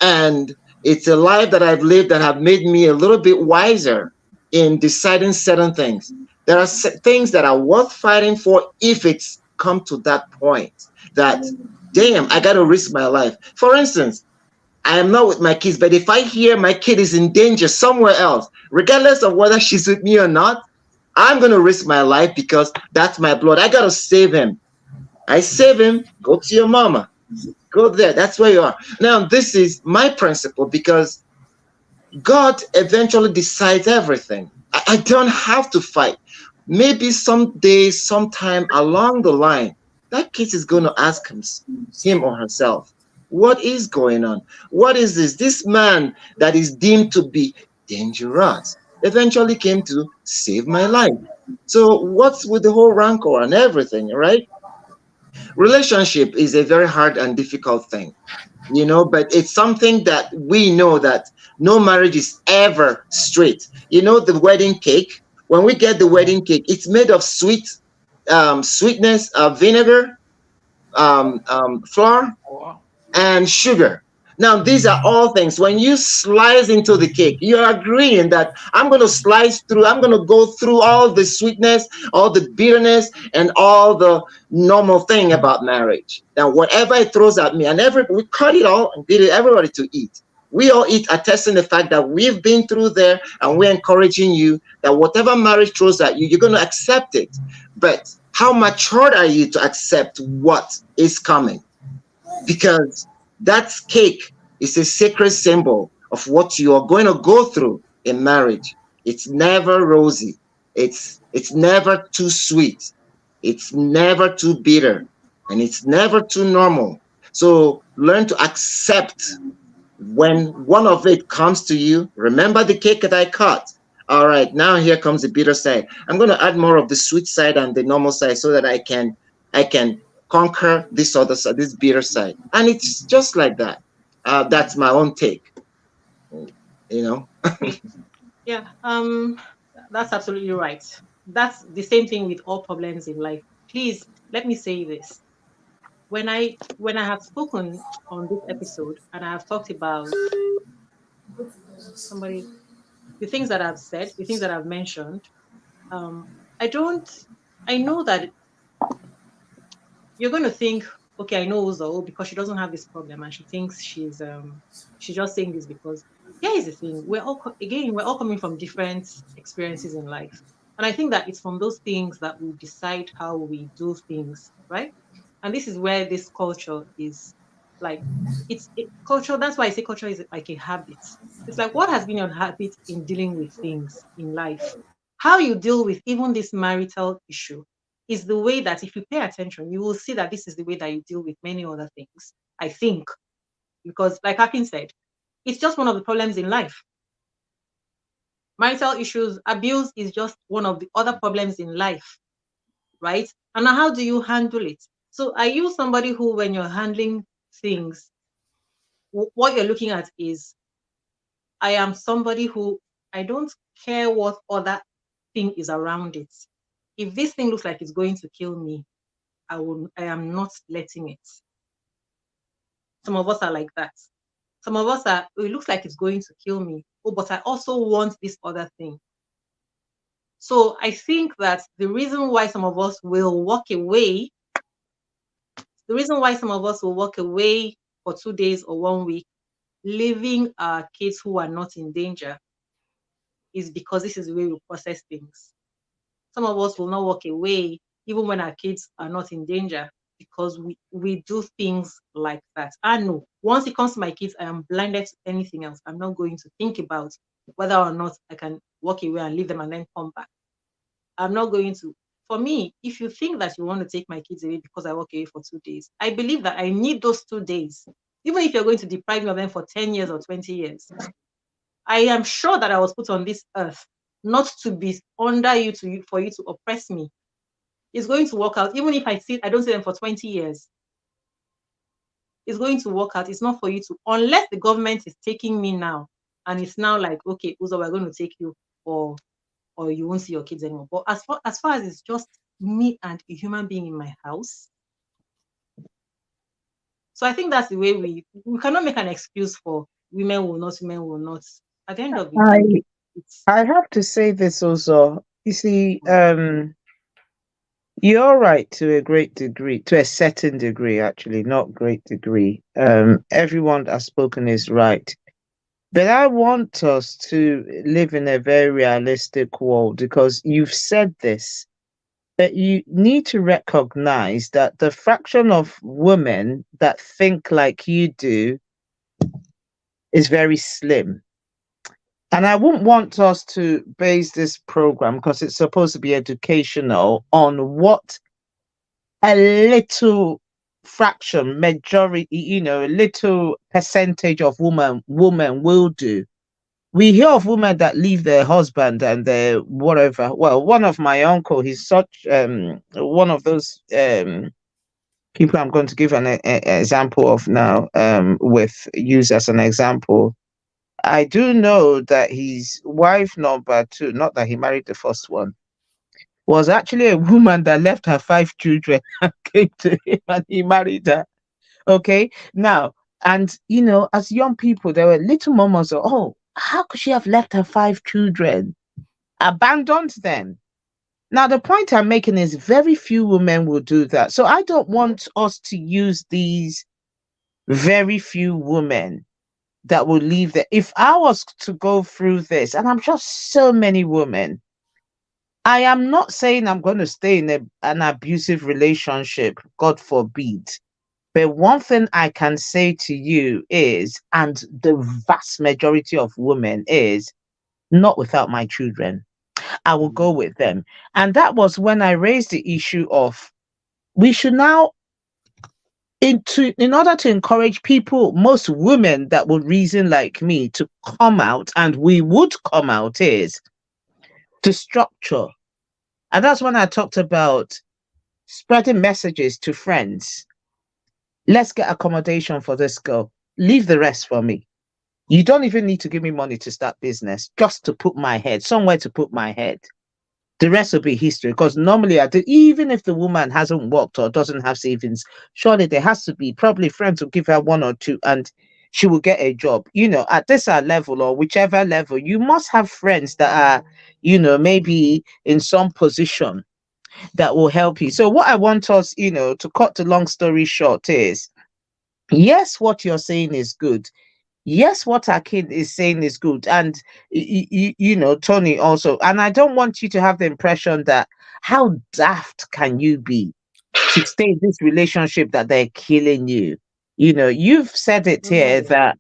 And it's a life that I've lived that have made me a little bit wiser in deciding certain things. There are things that are worth fighting for if it's come to that point that, damn, I got to risk my life. For instance, I am not with my kids, but if I hear my kid is in danger somewhere else, regardless of whether she's with me or not, I'm going to risk my life because that's my blood. I got to save him. I save him. Go to your mama. Go there. That's where you are. Now, this is my principle because God eventually decides everything. I don't have to fight. Maybe someday, sometime along the line, that kid is going to ask him or herself, what is going on? What is this? This man that is deemed to be dangerous eventually came to save my life. So what's with the whole rancor and everything, right? Relationship is a very hard and difficult thing, but it's something that we know that no marriage is ever straight. The wedding cake, when we get the wedding cake, it's made of sweetness, vinegar, flour, and sugar. Now, these are all things. When you slice into the cake, you're agreeing that I'm going to go through all the sweetness, all the bitterness, and all the normal thing about marriage. Now, whatever it throws at me, and we cut it all and give it everybody to eat. We all eat, attesting the fact that we've been through there, and we're encouraging you that whatever marriage throws at you, you're going to accept it. But how matured are you to accept what is coming? Because that cake is a sacred symbol of what you are going to go through in marriage. It's never rosy. It's never too sweet. It's never too bitter. And it's never too normal. So learn to accept when one of it comes to you. Remember the cake that I cut. All right, now here comes the bitter side. I'm going to add more of the sweet side and the normal side so that I can I can conquer this other side, this bitter side. And it's just like that. That's my own take. You know? Yeah, that's absolutely right. That's the same thing with all problems in life. Please let me say this. When I have spoken on this episode and I have talked about the things that I've said, the things that I've mentioned, I know that you're going to think, okay, I know Uzo because she doesn't have this problem and she thinks she's just saying this because here is the thing. We're all coming from different experiences in life. And I think that it's from those things that we decide how we do things, right? And this is where this culture is like, culture. That's why I say culture is like a habit. It's like, what has been your habit in dealing with things in life? How you deal with even this marital issue is the way that if you pay attention, you will see that this is the way that you deal with many other things, I think. Because like Akin said, it's just one of the problems in life. Marital issues, abuse is just one of the other problems in life, right? And now how do you handle it? So are you somebody who, when you're handling things, what you're looking at is, I am somebody who, I don't care what other thing is around it. If this thing looks like it's going to kill me, I am not letting it. Some of us are like that. Some of us are, it looks like it's going to kill me. Oh, but I also want this other thing. So I think that the reason why some of us will walk away, for 2 days or 1 week, leaving our kids who are not in danger, is because this is the way we process things. Some of us will not walk away even when our kids are not in danger, because we do things like that. I know once it comes to my kids, I am blinded to anything else. I'm not going to think about whether or not I can walk away and leave them and then come back. I'm not going to. For me, if you think that you want to take my kids away because I walk away for 2 days, I believe that I need those 2 days. Even if you're going to deprive me of them for 10 years or 20 years, I am sure that I was put on this earth not to be under you for you to oppress me. It's going to work out. Even if I don't see them for 20 years, it's going to work out. It's not for you to, unless the government is taking me now and it's now like, okay, Uzo, we're going to take you, or you won't see your kids anymore. But as far as it's just me and a human being in my house. So I think that's the way we cannot make an excuse for women will not. At the end of the day, I have to say this also. You see, you're right to a great degree, to a certain degree, actually, not great degree. Everyone that's spoken is right. But I want us to live in a very realistic world, because you've said this, that you need to recognize that the fraction of women that think like you do is very slim. And I wouldn't want us to base this program, because it's supposed to be educational, on what a little fraction, majority, a little percentage of women will do. We hear of women that leave their husband and their whatever. Well, one of my uncle, he's such one of those people I'm going to give an example of now, use as an example. I do know that his wife number 2, not that he married the first one, was actually a woman that left her 5 children and came to him and he married her. Okay. Now, and as young people, there were little murmurs of, oh, how could she have left her 5 children? Abandoned them. Now, the point I'm making is very few women will do that. So I don't want us to use these very few women that will leave there. If I was to go through this, and I'm just so many women, I am not saying I'm going to stay in an abusive relationship, God forbid. But one thing I can say to you is, and the vast majority of women is, not without my children. I will go with them. And that was when I raised the issue of, we should now, in order to encourage people, most women that would reason like me, to come out, and we would come out, is to structure. And that's when I talked about spreading messages to friends. Let's get accommodation for this girl. Leave the rest for me. You don't even need to give me money to start business, just to put my head, somewhere to put my head. The rest will be history. Because normally, even if the woman hasn't worked or doesn't have savings, surely there has to be probably friends will give her one or two and she will get a job. You know, at this level or whichever level, you must have friends that are, you know, maybe in some position that will help you. So what I want us, you know, to cut the long story short is, yes, what you're saying is good. Yes, what our kid is saying is good. And, you know, Tony also, and I don't want you to have the impression that how daft can you be to stay in this relationship that they're killing you? You know, you've said it here that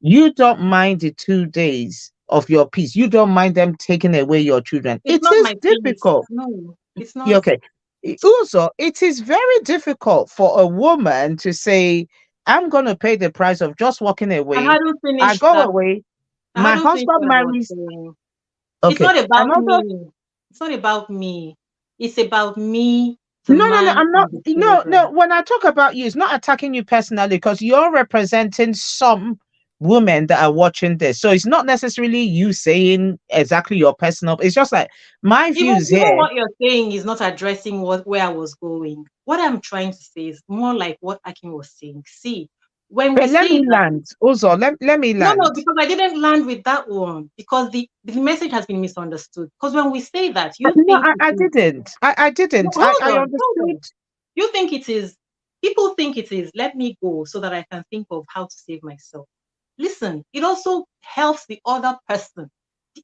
you don't mind the 2 days of your peace. You don't mind them taking away your children. It's It not is my peace. difficult. No, it's Yeah, not. okay. Also, it is very difficult for a woman to say, I'm going to pay the price of just walking I away. hadn't I finished go that. away. I My hadn't finished husband what I was marries. saying. It's Okay. not about Another. me. It's not about me. It's about me, the No, man, I'm not. and the No. children. When I talk about you, it's not attacking you personally because you're representing some women that are watching this. So it's not necessarily you saying exactly your personal. It's just like my views Even here. what you're saying is not addressing where I was going. What I'm trying to say is more like what Akin was saying. See, when we But let say me that, land. Also, let me no, land. because I didn't land with that one because the message has been misunderstood. Because when we say that, you No, think I didn't. I no, didn't. I hold understood. on. You think it is, people think it is, let me go so that I can think of how to save myself. Listen, it also helps the other person.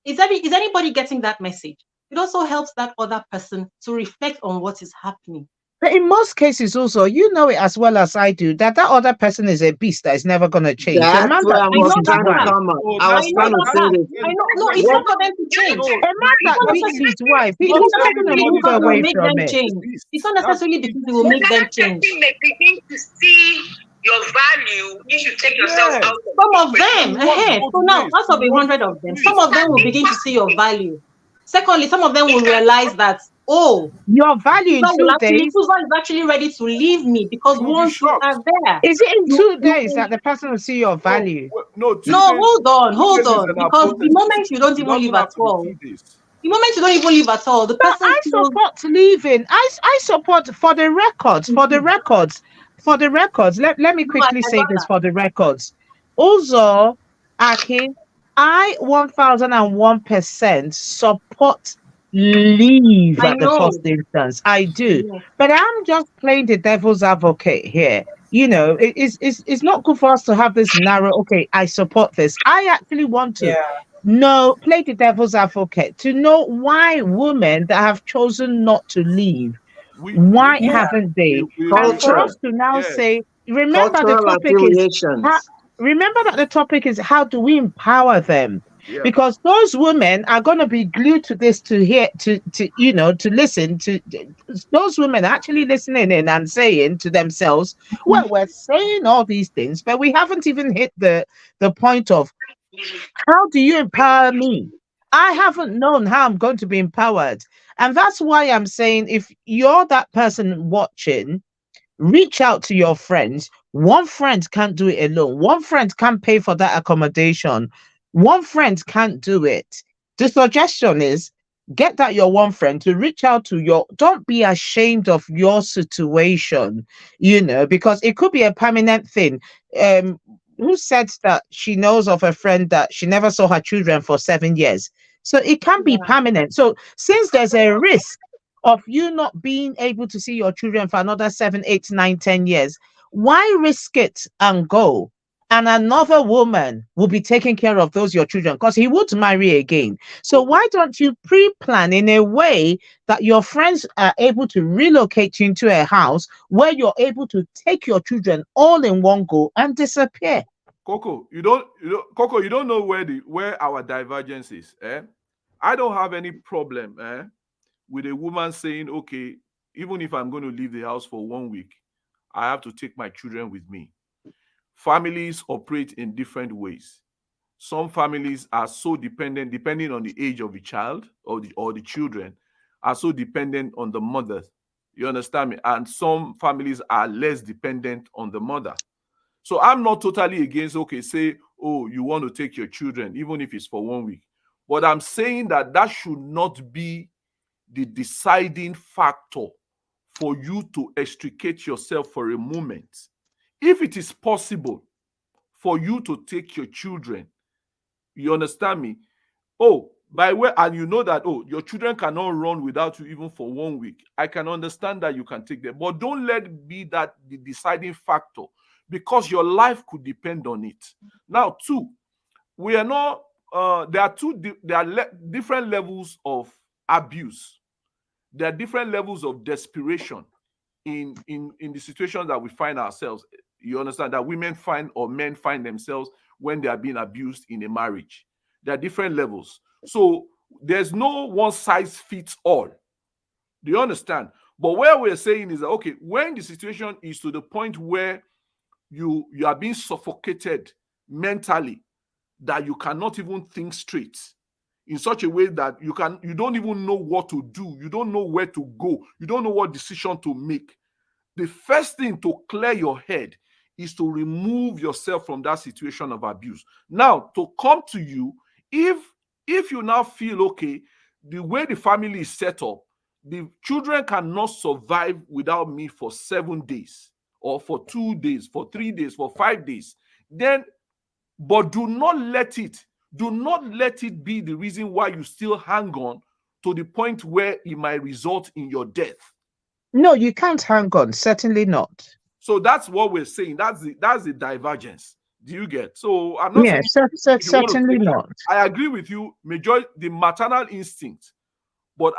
Is anybody getting that message? It also helps that other person to reflect on what is happening. But in most cases, also, you know it as well as I do that other person is a beast that is never going to change. A That's man where that I I beats was know his that trying to part. wife, come up. Oh, I I was know trying to that say part. this. I know. No, let it's me not What? for them to change. no, a man It's that not beats necessarily his wife, it's he's not not going to necessarily move because it will away make from them it. change. It's not That's necessarily because it will The make them other change. person may begin to see your value if you take yourself yes. out of Some the of equation. them, It works ahead. both So now, ways. out of It works 100 both of them, ways. some of them will begin to see your value. Secondly, some of them will realize that, oh, Your value in Susan 2 days. is actually ready to leave me because You will be once you are shocked. there, Is it in you, 2 days you that the person will see your No, value? no, 2 no, days. 2 hold days is on, an because the hypothesis. moment you don't It even leave doesn't at have to be all, 2 days. the moment you don't even leave at all, the No, person I feels support leaving. I support for the records, Let me no, I quickly say got this that. for the records. Also, Aki, I 1001% support leave I at the know. first instance. I do. Yes. But I'm just playing the devil's advocate here. You know, it's not good for us to have this narrow, okay, I support this. I actually want to Yeah. no, play the devil's advocate to know why women that have chosen not to leave, why Yeah. haven't they? And for Culture, us to now yes. say, remember the cultural topic is how, affiliations. remember that the topic is how do we empower them? Yeah. Because those women are going to be glued to this to hear to you know to listen to those women are actually listening in and saying to themselves, well, we're saying all these things, but we haven't even hit the point of how do you empower me? I haven't known how I'm going to be empowered. And that's why I'm saying if you're that person watching, reach out to your friends. One friend can't do it alone. One friend can't pay for that accommodation. One friend can't do it. The suggestion is get that your one friend to reach out to your, don't be ashamed of your situation, you know, because it could be a permanent thing. Who said that she knows of a friend that she never saw her children for 7 years? So it can be Yeah. permanent. So since there's a risk of you not being able to see your children for another 7, 8, 9, 10 years, why risk it and go? And another woman will be taking care of those your children because he would marry again. So why don't you pre-plan in a way that your friends are able to relocate you into a house where you're able to take your children all in one go and disappear? Coco, Coco, you don't know where our divergence is. Eh? I don't have any problem with a woman saying, okay, even if I'm going to leave the house for 1 week, I have to take my children with me. Families operate in different ways. Some families are so dependent, depending on the age of the child or the children, are so dependent on the mother, You understand me? And some families are less dependent on the mother. So I'm not totally against, okay, say, oh, you want to take your children, even if it's for 1 week. But I'm saying that that should not be the deciding factor for you to extricate yourself for a moment. If it is possible for you to take your children, you understand me? Oh, by way, and you know that, oh, your children cannot run without you even for 1 week. I can understand that you can take them, but don't let it be that the deciding factor, because your life could depend on it. Now, two, we are not, there are different levels of abuse. There are different levels of desperation in the situations that we find ourselves. You understand that women find or men find themselves when they are being abused in a marriage. There are different levels. So there's no one size fits all. Do you understand? But what we're saying is that, okay, when the situation is to the point where you are being suffocated mentally, that you cannot even think straight, in such a way that you don't even know what to do, you don't know where to go, you don't know what decision to make. The first thing to clear your head is to remove yourself from that situation of abuse. Now, to come to you, if you now feel, okay, the way the family is set up, the children cannot survive without me for 7 days, or for 2 days, for 3 days, for 5 days, then, but do not let it be the reason why you still hang on to the point where it might result in your death. No, you can't hang on. Certainly not. So that's what we're saying. That's the divergence. Do you get? So I'm not saying certainly not. I agree with you. The maternal instinct, but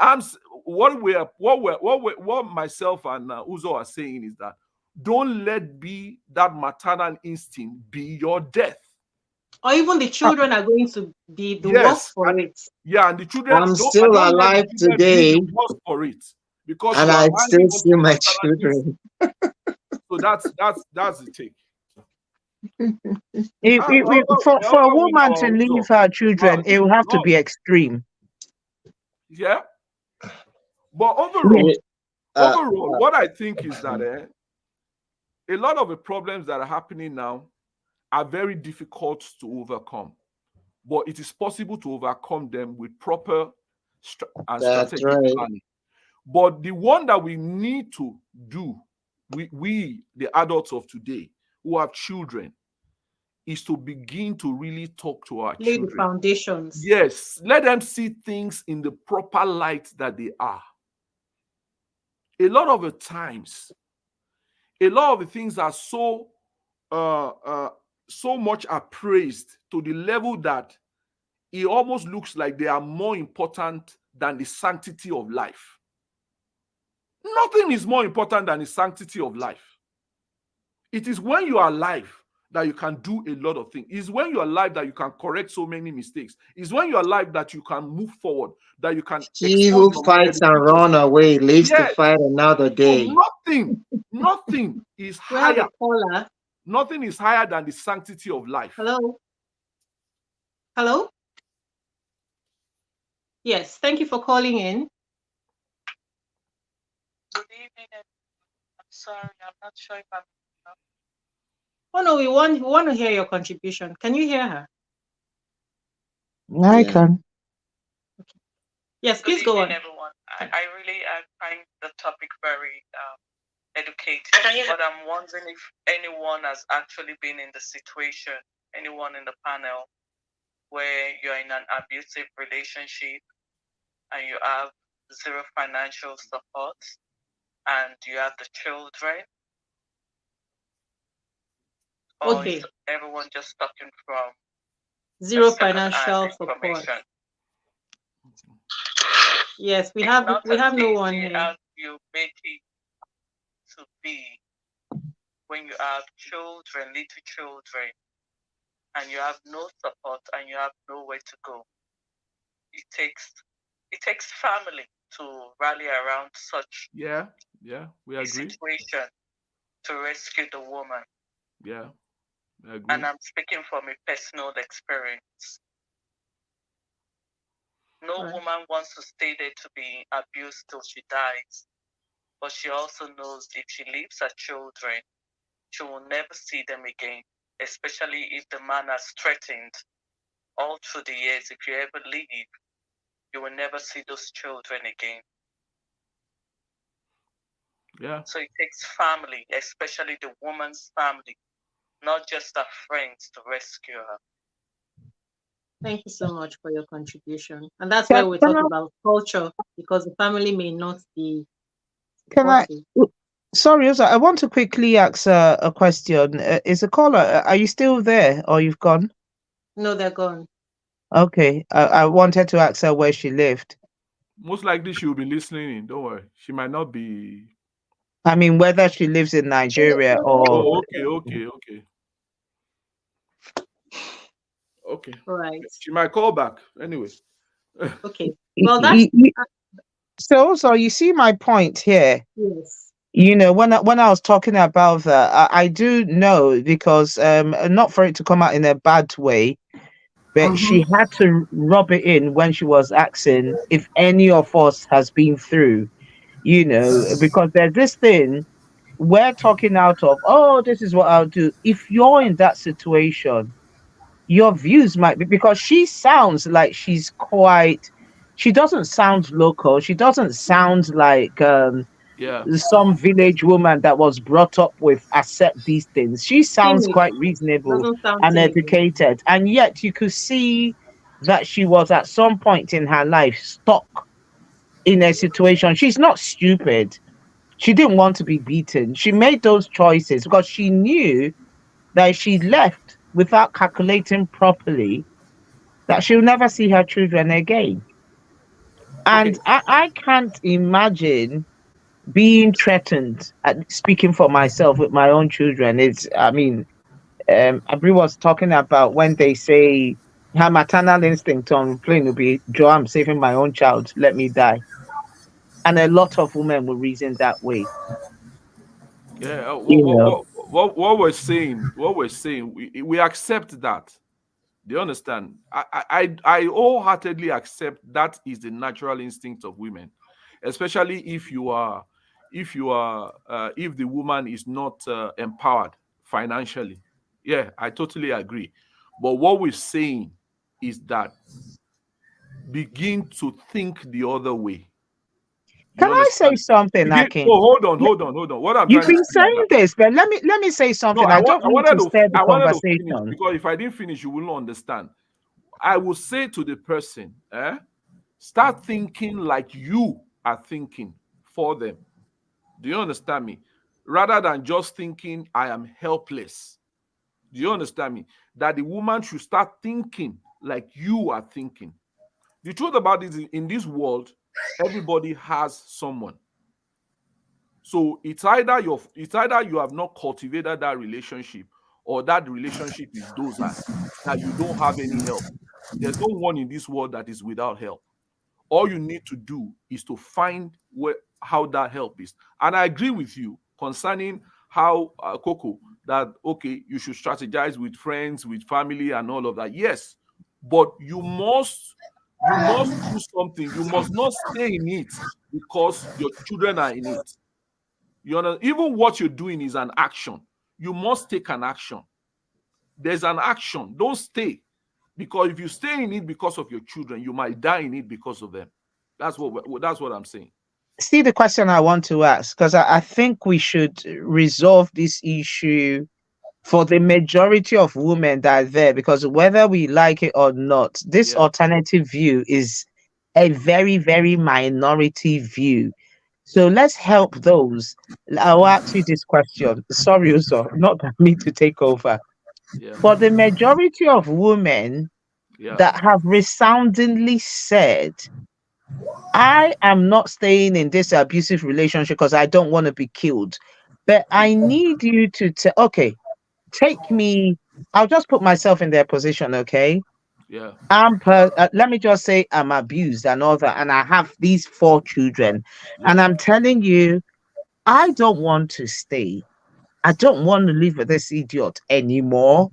what myself and Uzo are saying is that don't let be that maternal instinct be your death. Or even the children are going to be the worst for it. Yeah, and the children. I'm still alive today. Be the worst for it, because and I still see my children. So that's the take. For a woman to leave her children, it will have to be extreme. Yeah, but overall, what I think is that a lot of the problems that are happening now are very difficult to overcome, but it is possible to overcome them with proper strategic planning. But the one that we need to do, we the adults of today who have children, is to begin to really talk to our children. Lay the foundations. Yes, let them see things in the proper light that they are. A lot of the times, a lot of the things are so much appraised to the level that it almost looks like they are more important than the sanctity of life. Nothing is more important than the sanctity of life. It is when you are alive that you can do a lot of things. It's when you're alive that you can correct so many mistakes. It's when you're alive that you can move forward, that you can. He who fights and run away lives to fight another day. So nothing is higher. Caller. Nothing is higher than the sanctity of life. Hello? Yes, thank you for calling in. Good evening. I'm sorry, I'm not sure if I'm. Oh no, we want to hear your contribution. Can you hear her? I can. Okay. Yes, please go on. Everyone. I really find the topic very educating. But I'm wondering if anyone has actually been in the situation, anyone in the panel, where you're in an abusive relationship and you have zero financial support and you have the children. Or is everyone just talking from zero financial support? Yes, we have no one here. How you make it to be when you have children, little children, and you have no support and you have nowhere to go? It takes family to rally around such we agree. Situation to rescue the woman. Yeah. And I'm speaking from a personal experience. No woman wants to stay there to be abused till she dies. but she also knows if she leaves her children, she will never see them again, especially if the man has threatened all through the years, if you ever leave, you will never see those children again. Yeah. So it takes family, especially the woman's family, not just her friends, to rescue her. Thank you so much for your contribution. And that's why we talk about culture, because the family may not be supportive. Sorry, also, I want to quickly ask a question. Is the caller, are you still there or you've gone? No, they're gone. Okay. I wanted to ask her where she lived. Most likely she will be listening in. Don't worry. She might not be. I mean, whether she lives in Nigeria or... Oh, okay. Okay. Right. She might call back anyway. Okay. Well, that's... So you see my point here. Yes. You know, when I was talking about that, I do know, because not for it to come out in a bad way, but she had to rub it in when she was asking if any of us has been through, you know, because there's this thing we're talking out of, oh, this is what I'll do. If you're in that situation, your views might be, because she sounds like she's quite, she doesn't sound local. She doesn't sound like some village woman that was brought up with accept these things. She sounds quite reasonable and educated. And yet you could see that she was at some point in her life stuck in a situation. She's not stupid. She didn't want to be beaten. She made those choices because she knew that if she left without calculating properly, that she'll never see her children again. And I can't imagine being threatened, speaking for myself, with my own children. Abri was talking about when they say her maternal instinct on plane will be, Joe, I'm saving my own child, let me die. And a lot of women will reason that way. Yeah, what we're saying, we accept that. Do you understand? I wholeheartedly accept that is the natural instinct of women, especially if the woman is not empowered financially. Yeah, I totally agree. But what we're saying is that begin to think the other way. Can I say something, Akin? Hold on. What I'm You've been saying this, but let me say something. No, I don't want to stir the conversation, because if I didn't finish, you will not understand. I will say to the person, start thinking like you are thinking for them. Do you understand me? Rather than just thinking I am helpless. Do you understand me? That the woman should start thinking like you are thinking. The truth about it is, in this world, everybody has someone. So it's either you have not cultivated that relationship, or that relationship is dozers, that you don't have any help. There's no one in this world that is without help. All you need to do is to find how that help is. And I agree with you concerning how Coco, that okay, you should strategize with friends, with family, and all of that. Yes, but you must do something. You must not stay in it because your children are in it. You know, even what you're doing is an action. You must take an action. There's an action. Don't stay, because if you stay in it because of your children, you might die in it because of them. That's what I'm saying. See, the question I want to ask, because I think we should resolve this issue for the majority of women that are there, because whether we like it or not, this alternative view is a very, very minority view. So let's help those. I'll ask you this question. Sorry, also, not me to take over. For the majority of women that have resoundingly said, I am not staying in this abusive relationship because I don't want to be killed, but I need you to okay, take me. I'll just put myself in their position, okay? Yeah. Let me just say I'm abused and all that, and I have these 4 children, and I'm telling you, I don't want to stay. I don't want to live with this idiot anymore,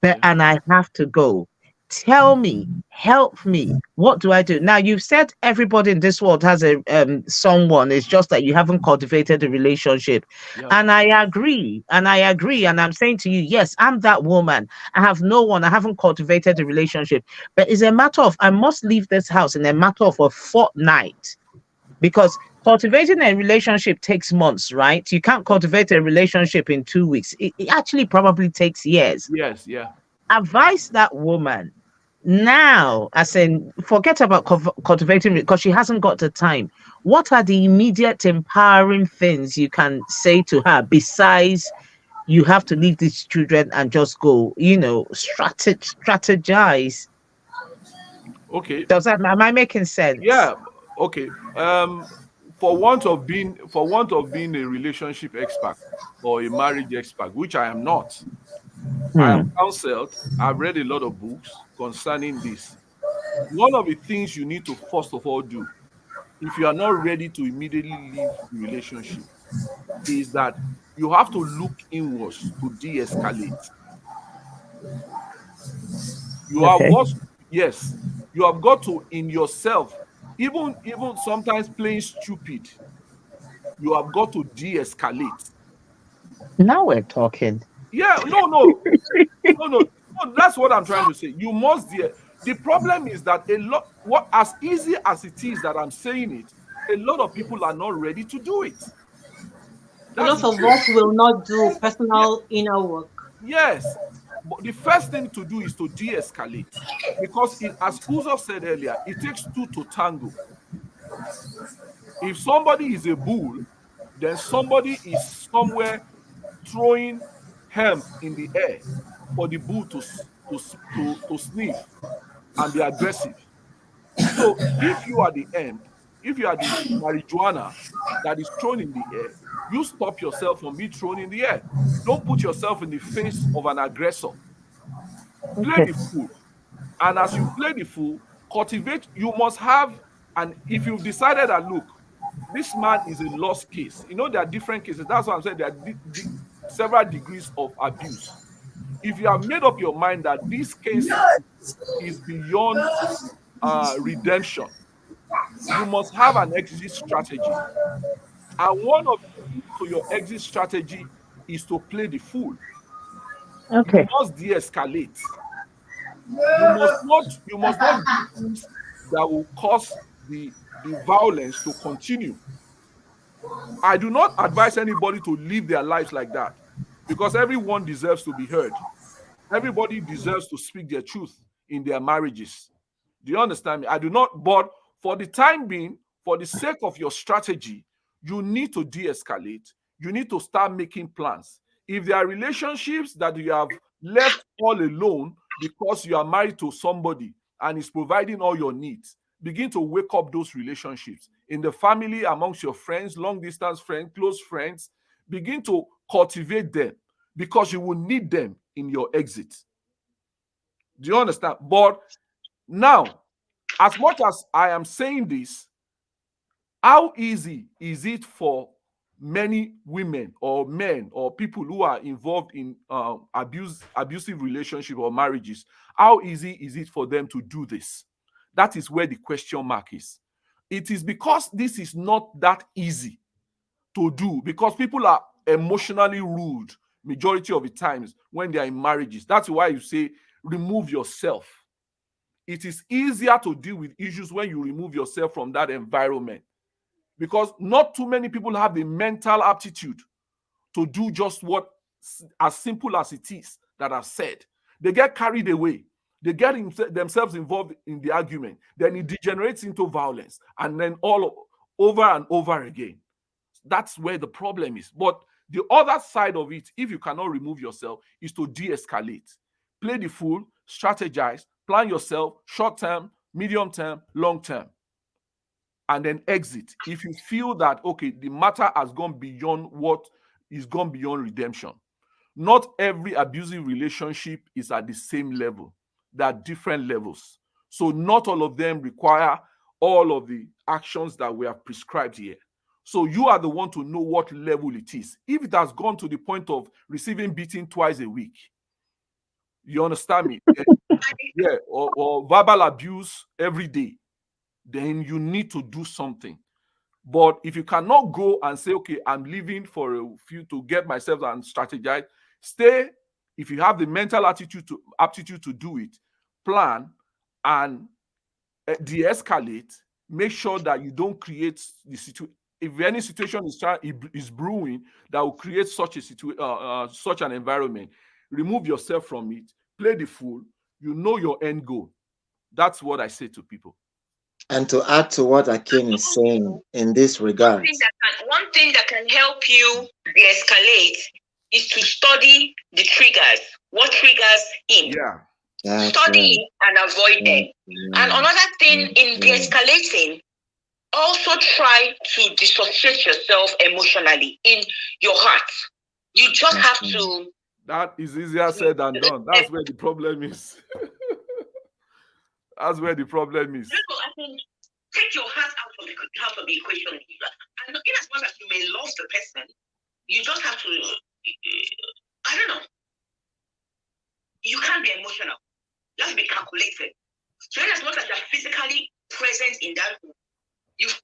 and I have to go. Tell me, help me. What do I do? Now, you've said everybody in this world has a someone. It's just that you haven't cultivated a relationship. Yeah. And I agree. And I'm saying to you, yes, I'm that woman. I have no one. I haven't cultivated a relationship. But it's a matter of, I must leave this house in a matter of a fortnight. Because cultivating a relationship takes months, right? You can't cultivate a relationship in 2 weeks. It actually probably takes years. Yes, yeah. Advise that woman now, as in, forget about cultivating because she hasn't got the time. What are the immediate empowering things you can say to her besides you have to leave these children and just go, strategize? Okay. Am I making sense? Yeah. Okay. For want of being a relationship expert or a marriage expert, which I am not, I am counseled. I've read a lot of books concerning this. One of the things you need to first of all do, if you are not ready to immediately leave the relationship, is that you have to look inwards to de-escalate. You have got to in yourself, even sometimes playing stupid, you have got to de-escalate. Now we're talking. Yeah, no, that's what I'm trying to say. You must the problem is that as easy as it is that I'm saying it, a lot of people are not ready to do it. A lot of us will not do personal inner work. Yes. But the first thing to do is to de-escalate, because as Uzo said earlier, it takes two to tango. If somebody is a bull, then somebody is somewhere throwing hemp in the air for the bull to sniff and be aggressive. So if you are the hemp, if you are the marijuana that is thrown in the air, you stop yourself from being thrown in the air. Don't put yourself in the face of an aggressor. Play the fool. And as you play the fool, cultivate. You must have, and if you've decided that, look, this man is a lost case. There are different cases. That's what I'm saying. There are several degrees of abuse. If you have made up your mind that this case is beyond redemption, you must have an exit strategy. And one of your exit strategy is to play the fool. Okay. You must de-escalate. You must not do things that will cause the violence to continue. I do not advise anybody to live their lives like that, because everyone deserves to be heard. Everybody deserves to speak their truth in their marriages. Do you understand me? I do not, but for the time being, for the sake of your strategy, you need to de-escalate. You need to start making plans. If there are relationships that you have left all alone because you are married to somebody and is providing all your needs, begin to wake up those relationships in the family, amongst your friends, long distance friends, close friends. Begin to cultivate them, because you will need them in your exit. Do you understand? But now, as much as I am saying this, how easy is it for many women or men or people who are involved in abusive relationship or marriages? How easy is it for them to do this? That is where the question mark is. It is because this is not that easy to do, because people are emotionally ruled majority of the times when they are in marriages. That's why you say remove yourself. It is easier to deal with issues when you remove yourself from that environment, because not too many people have the mental aptitude to do just what, as simple as it is that I've said. They get carried away. They get themselves involved in the argument. Then it degenerates into violence, and then all over and over again. That's where the problem is. But the other side of it, if you cannot remove yourself, is to de-escalate. Play the fool, strategize, plan yourself, short term, medium term, long term, and then exit. If you feel that, okay, the matter has gone beyond what is gone beyond redemption. Not every abusive relationship is at the same level. There are different levels. So not all of them require all of the actions that we have prescribed here. So you are the one to know what level it is. If it has gone to the point of receiving beating twice a week, You understand me? Yeah, or verbal abuse every day, then you need to do something. But if you cannot go and say, okay, I'm leaving for a few to get myself and strategize, stay. If you have the mental aptitude to do it, plan and de-escalate. Make sure that you don't create the situation. If any situation is brewing that will create such a such an environment, remove yourself from it. Play the fool. You know your end goal. That's what I say to people. And to add to what Akin is saying in this regard, one thing that can help you de-escalate is to study the triggers. What triggers him? Yeah. Study and avoid them. And another thing in de-escalating, also try to dissociate yourself emotionally in your heart. You just have to. That is easier said than done. That's where the problem is. That's where the problem is. I think take your heart out of the equation. And in as much as you may love the person, you just have to, I don't know. You can't be emotional. You have to be calculated. So in as much as you're physically present in that room, you've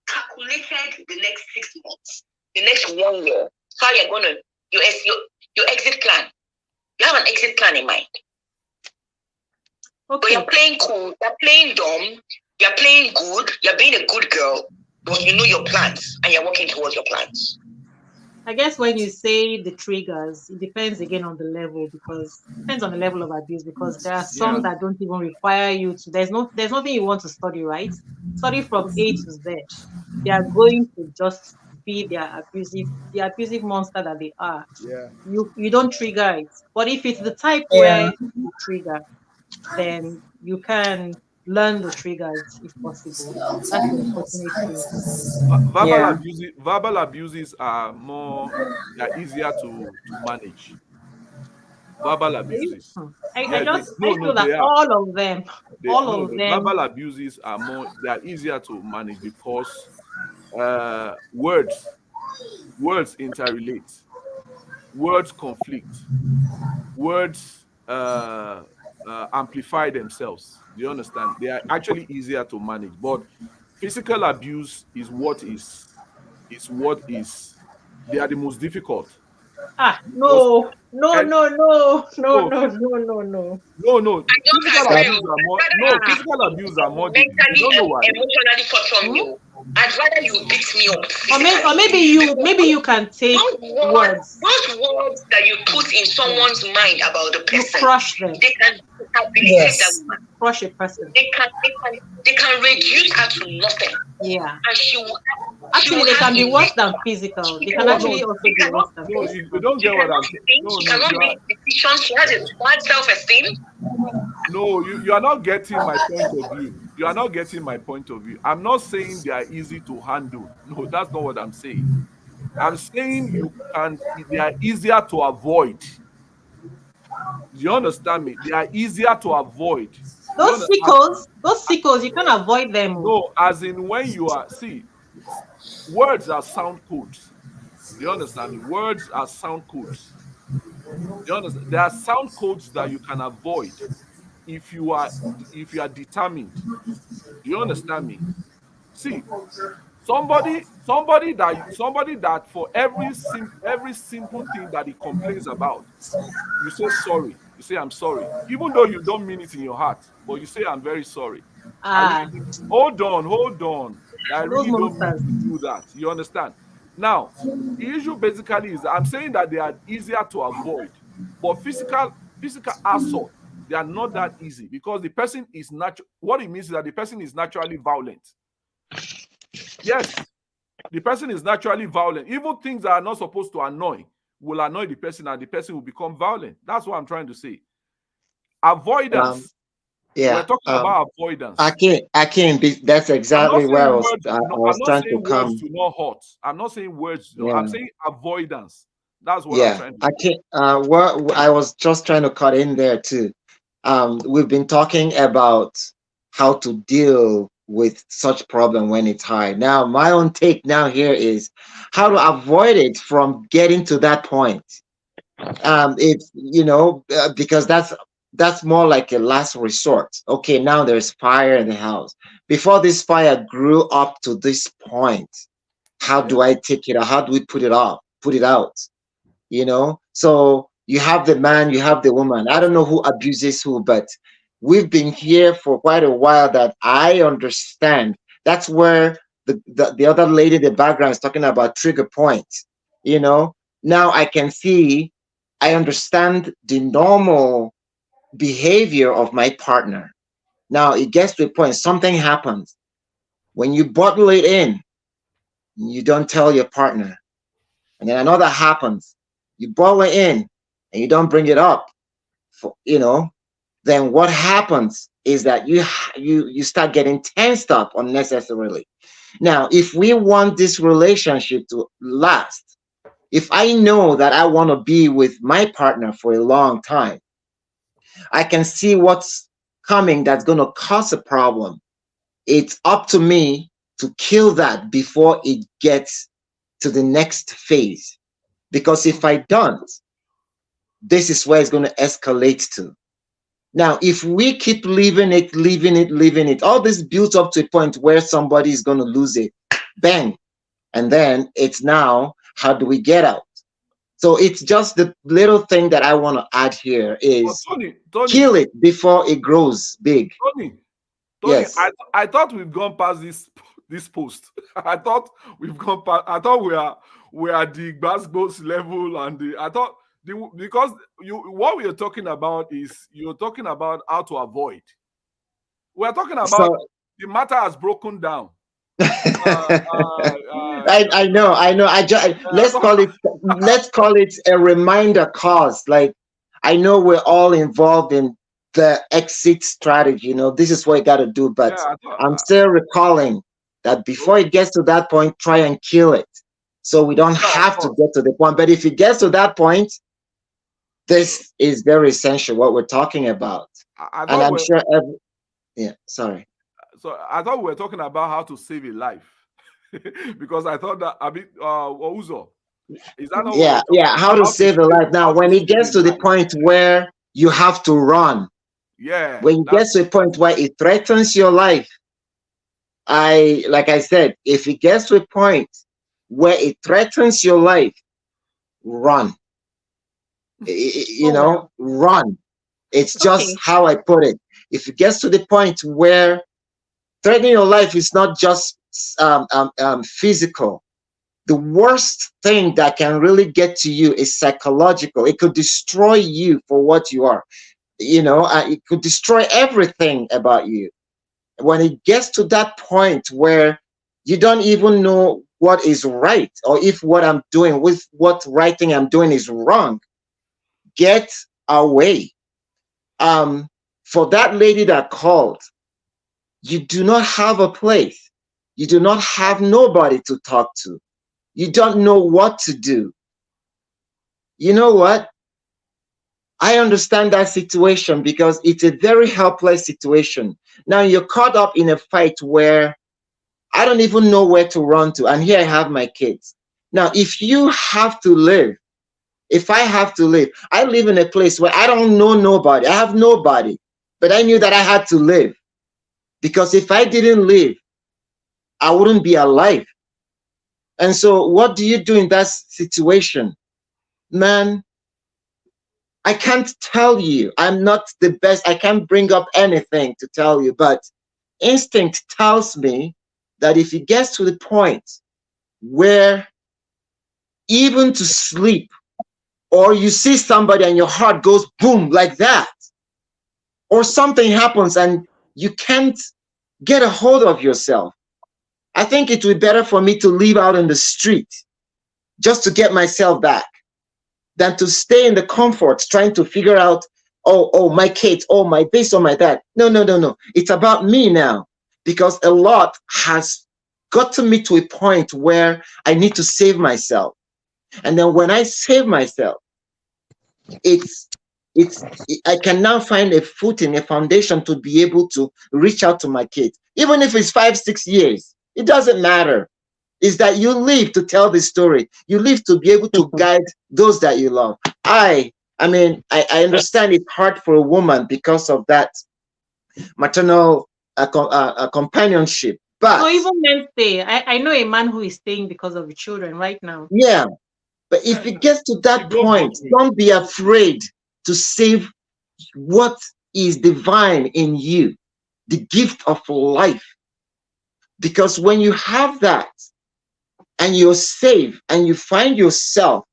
calculated the next 6 months, the next 1 year, how you're going to, your exit plan. You have an exit plan in mind. Okay. But you're playing cool, you're playing dumb, you're playing good, you're being a good girl, but you know your plans and you're working towards your plans. I guess when you say the triggers, it depends again on the level, because it depends on the level of abuse, because there are some that don't even require you to, there's nothing you want to study, right? Study from A to Z. They are going to just be the abusive monster that they are. Yeah. You don't trigger it. But if it's the type where you trigger, then you can learn the triggers if possible. That's the unfortunate thing. Verbal abuses are easier to manage. Verbal abuses. I feel that all of them. Verbal abuses they are easier to manage because words interrelate, words conflict, words amplify themselves. Do you understand? They are actually easier to manage, but physical abuse is what is they are the most difficult. No. Physical abuse are more mentally and emotionally from you. I'd rather you beat me up. Or maybe you can take words. Those words that you put in someone's mind about the person. You crush them. They can that crush a person. They can reduce her to nothing. Yeah. And she will actually they can be worse than physical. They can actually also be worse than physical. You don't get what I'm saying. She cannot make decisions. She has a bad self-esteem. No, you are not getting my point of view. You are not getting my point of view. I'm not saying they are easy to handle. No, that's not what I'm saying. I'm saying they are easier to avoid. Do you understand me? They are easier to avoid. Those sickles, you can't avoid them. No, as in when you are, words are sound codes. Do you understand me? Words are sound codes. Do you understand? There are sound codes that you can avoid if you are determined. Do you understand me? See, somebody that for every simple thing that he complains about, you say sorry. You say I'm sorry, even though you don't mean it in your heart, but you say I'm very sorry. Hold on. I really don't mean to do that. You understand? Now, the issue basically is I'm saying that they are easier to avoid, but physical assault, they are not that easy because the person is what it means is that the person is naturally violent. Yes, the person is naturally violent. Even things that are not supposed to annoy will annoy the person and the person will become violent. That's what I'm trying to say. Avoidance. We're talking about avoidance. I can't be. That's exactly where I was trying to come. Words do not hurt. I'm not saying words. I'm saying avoidance. That's what I'm trying to say. I was just trying to cut in there too. We've been talking about how to deal with such problem when it's high. Now, my own take now here is how to avoid it from getting to that point. It's because that's that's more like a last resort. Okay, now there's fire in the house. Before this fire grew up to this point, how do I take it out? How do we put it out? You know? So you have the man, you have the woman. I don't know who abuses who, but we've been here for quite a while that I understand. That's where the other lady in the background is talking about trigger points. You know, now I can see, I understand the normal behavior of my partner. Now it gets to a point, something happens. When you bottle it in, you don't tell your partner. And then another happens. You bottle it in and you don't bring it up. You know, then what happens is that you start getting tensed up unnecessarily. Now, if we want this relationship to last, if I know that I want to be with my partner for a long time, I can see what's coming that's going to cause a problem. It's up to me to kill that before it gets to the next phase. Because if I don't, this is where it's going to escalate to. Now, if we keep leaving it, all this builds up to a point where somebody is going to lose it. Bang. And then it's now, how do we get out? So it's just the little thing that I want to add here is Tony, kill it before it grows big. Tony, Yes. I thought we've gone past this post. I thought we've gone past. I thought we are the Gbasgbos level, and because what we are talking about is you're talking about how to avoid. We're talking about the matter has broken down. I know. Let's call it a reminder cause. Like, I know we're all involved in the exit strategy. You know, this is what you got to do. But I'm still recalling that before it gets to that point, try and kill it, so we don't have to get to the point. But if it gets to that point, this is very essential what we're talking about. And I'm sure. Sorry. So I thought we were talking about how to save a life, because I thought that Ouzo, is that not how to save a life. Now, when it gets to the point where you have to run, when it gets to a point where it threatens your life, like I said, if it gets to a point where it threatens your life, run. Run. It's just how I put it. If it gets to the point where threatening your life is not just physical, the worst thing that can really get to you is psychological. It could destroy you for what you are. It could destroy everything about you. When it gets to that point where you don't even know what is right, or if what I'm doing with what right thing I'm doing is wrong, get away. For that lady that called, you do not have a place. You do not have nobody to talk to. You don't know what to do. You know what? I understand that situation because it's a very helpless situation. Now you're caught up in a fight where I don't even know where to run to. And here I have my kids. Now, if you have to live, if I have to live, I live in a place where I don't know nobody. I have nobody. But I knew that I had to live. Because if I didn't live, I wouldn't be alive. And so what do you do in that situation? Man, I can't tell you. I'm not the best. I can't bring up anything to tell you. But instinct tells me that if it gets to the point where even to sleep, or you see somebody and your heart goes boom like that, or something happens and you can't get a hold of yourself, I think it would be better for me to live out in the street just to get myself back than to stay in the comforts trying to figure out, oh, my kids, oh, my this, oh, my that. No. It's about me now, because a lot has gotten me to a point where I need to save myself. And then when I save myself, I can now find a footing, a foundation to be able to reach out to my kids. Even if it's 5-6 years, it doesn't matter. It's that you live to tell the story. You live to be able to guide those that you love. I I mean, I understand it's hard for a woman because of that maternal companionship. But no, even men stay. I know a man who is staying because of the children right now. yeah, but if it gets to that point, don't be afraid to save what is divine in you, the gift of life. Because when you have that and you're safe and you find yourself,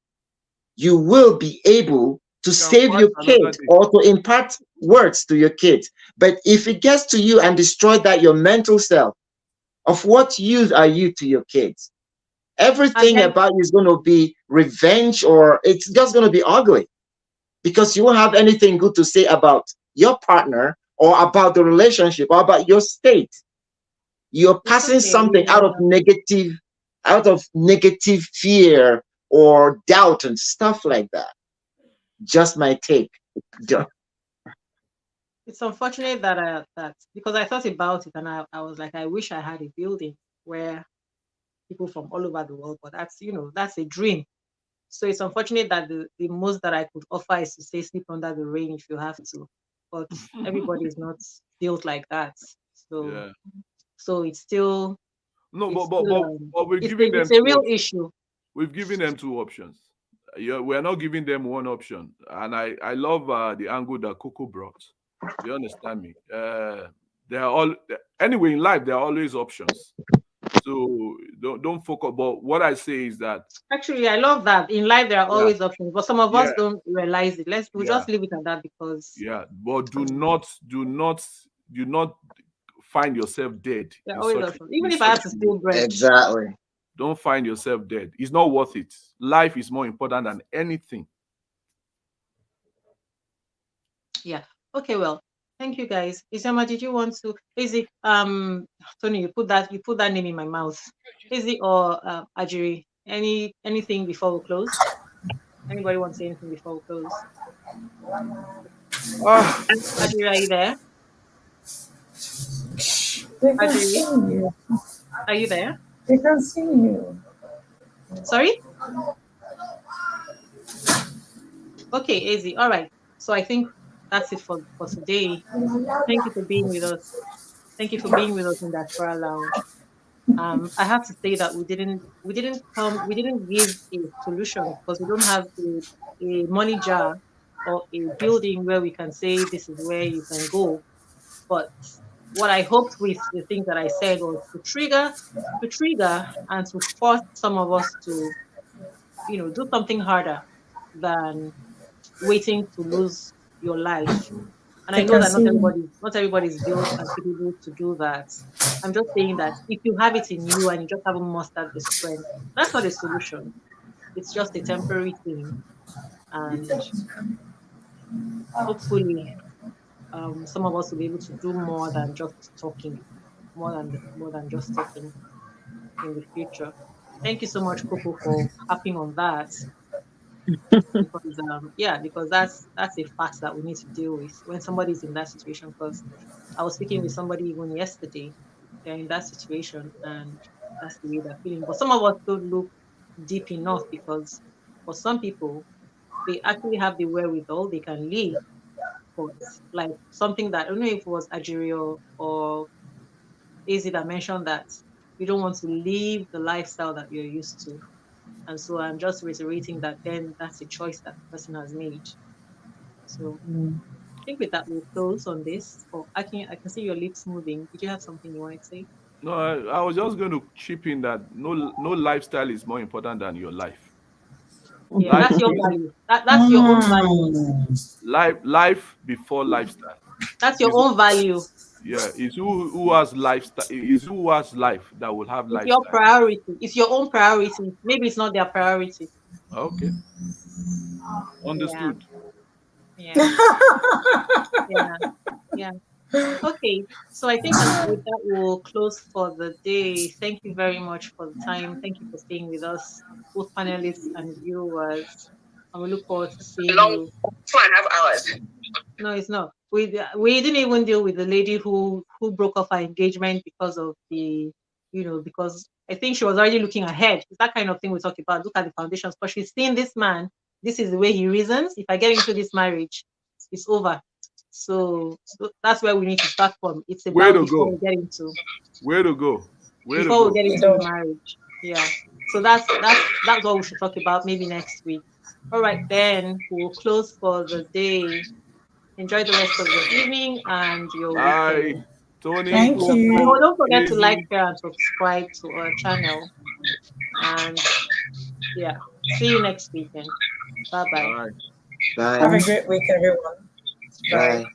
you will be able to save your kids or to impart words to your kids. But if it gets to you and destroy that, your mental self, of what use are you to your kids? Everything about you is going to be revenge, or it's just going to be ugly, because you won't have anything good to say about your partner or about the relationship or about your state. You're passing something out of negative fear or doubt and stuff like that. Just my take. It's unfortunate that because I thought about it and I was like, I wish I had a building where people from all over the world, but that's that's a dream. So it's unfortunate that the most that I could offer is to say sleep under the rain if you have to, but everybody is not built like that. So Yeah. so it's still No, it's but we're it's giving them it's a real issue. We've given them two options. Yeah, we're not giving them one option. And I love the angle that Coco brought. You understand me? There are all anyway in life. There are always options. So don't focus. But what I say is that Actually, I love that. In life, there are always options, but some of us Yeah. don't realize it. We'll just leave it at that because yeah. But do not find yourself dead. there are in always such- options. Even in if I have such to a steal way. bread. Exactly. Don't find yourself dead. It's not worth it. Life is more important than anything. Yeah. Okay, well, thank you guys. Isama, did you want to Izzy, Tony, you put that name in my mouth. Izzy or Ajiri, anything before we close? Anybody want to say anything before we close? Ajiri, are you there? They can Ajiri, see you. are you there? They can see you. Sorry? Okay, Izzy. All right. So I think that's it for today. Thank you for being with us. Thank you for being with us in the Diaspora Lounge. I have to say that we didn't give a solution because we don't have a money jar or a building where we can say this is where you can go. But what I hoped with the things that I said was to trigger and to force some of us to, do something harder than waiting to lose your life. And I know that not everybody's built and capable to do that. I'm just saying that if you have it in you and you just haven't mustered the strength, that's not a solution. It's just a temporary thing. And hopefully, some of us will be able to do more than just talking, more than just talking in the future. Thank you so much, Coco, for harping on that. Because that's a fact that we need to deal with when somebody's in that situation. Because I was speaking with somebody even yesterday, they're in that situation and that's the way they're feeling. But some of us don't look deep enough because for some people, they actually have the wherewithal, they can leave. But like something that I don't know if it was Ajiri or Izzy that mentioned that you don't want to leave the lifestyle that you're used to. And so I'm just reiterating that then that's a choice that the person has made. So I think with that we'll close on this. Oh, I can see your lips moving. Did you have something you wanted to say? No, I was just going to chip in that no lifestyle is more important than your life. Yeah, that's your value. That's your own value. Life before lifestyle. That's your own value. Yeah, it's who has lifestyle. Is who has life that will have lifestyle. Your priority. It's your own priority. Maybe it's not their priority. Okay. Understood. Yeah. Yeah. Okay. So I think with that we'll close for the day. Thank you very much for the time. Thank you for staying with us, both panelists and viewers. And we look forward to seeing you. 2.5 hours. No, it's not. We didn't even deal with the lady who broke off her engagement because of because I think she was already looking ahead. It's that kind of thing we talk about. Look at the foundations, but she's seeing this man this is the way he reasons. If I get into this marriage, it's over. So that's where we need to start from. It's about before we get into before we get into the marriage. Yeah. So that's what we should talk about maybe next week. All right, then we'll close for the day. Enjoy the rest of your evening and your weekend. Tony. Thank you. Oh, don't forget to like, share, and subscribe to our channel. And yeah, see you next weekend. Bye-bye. Bye. Have a great week, everyone. Bye.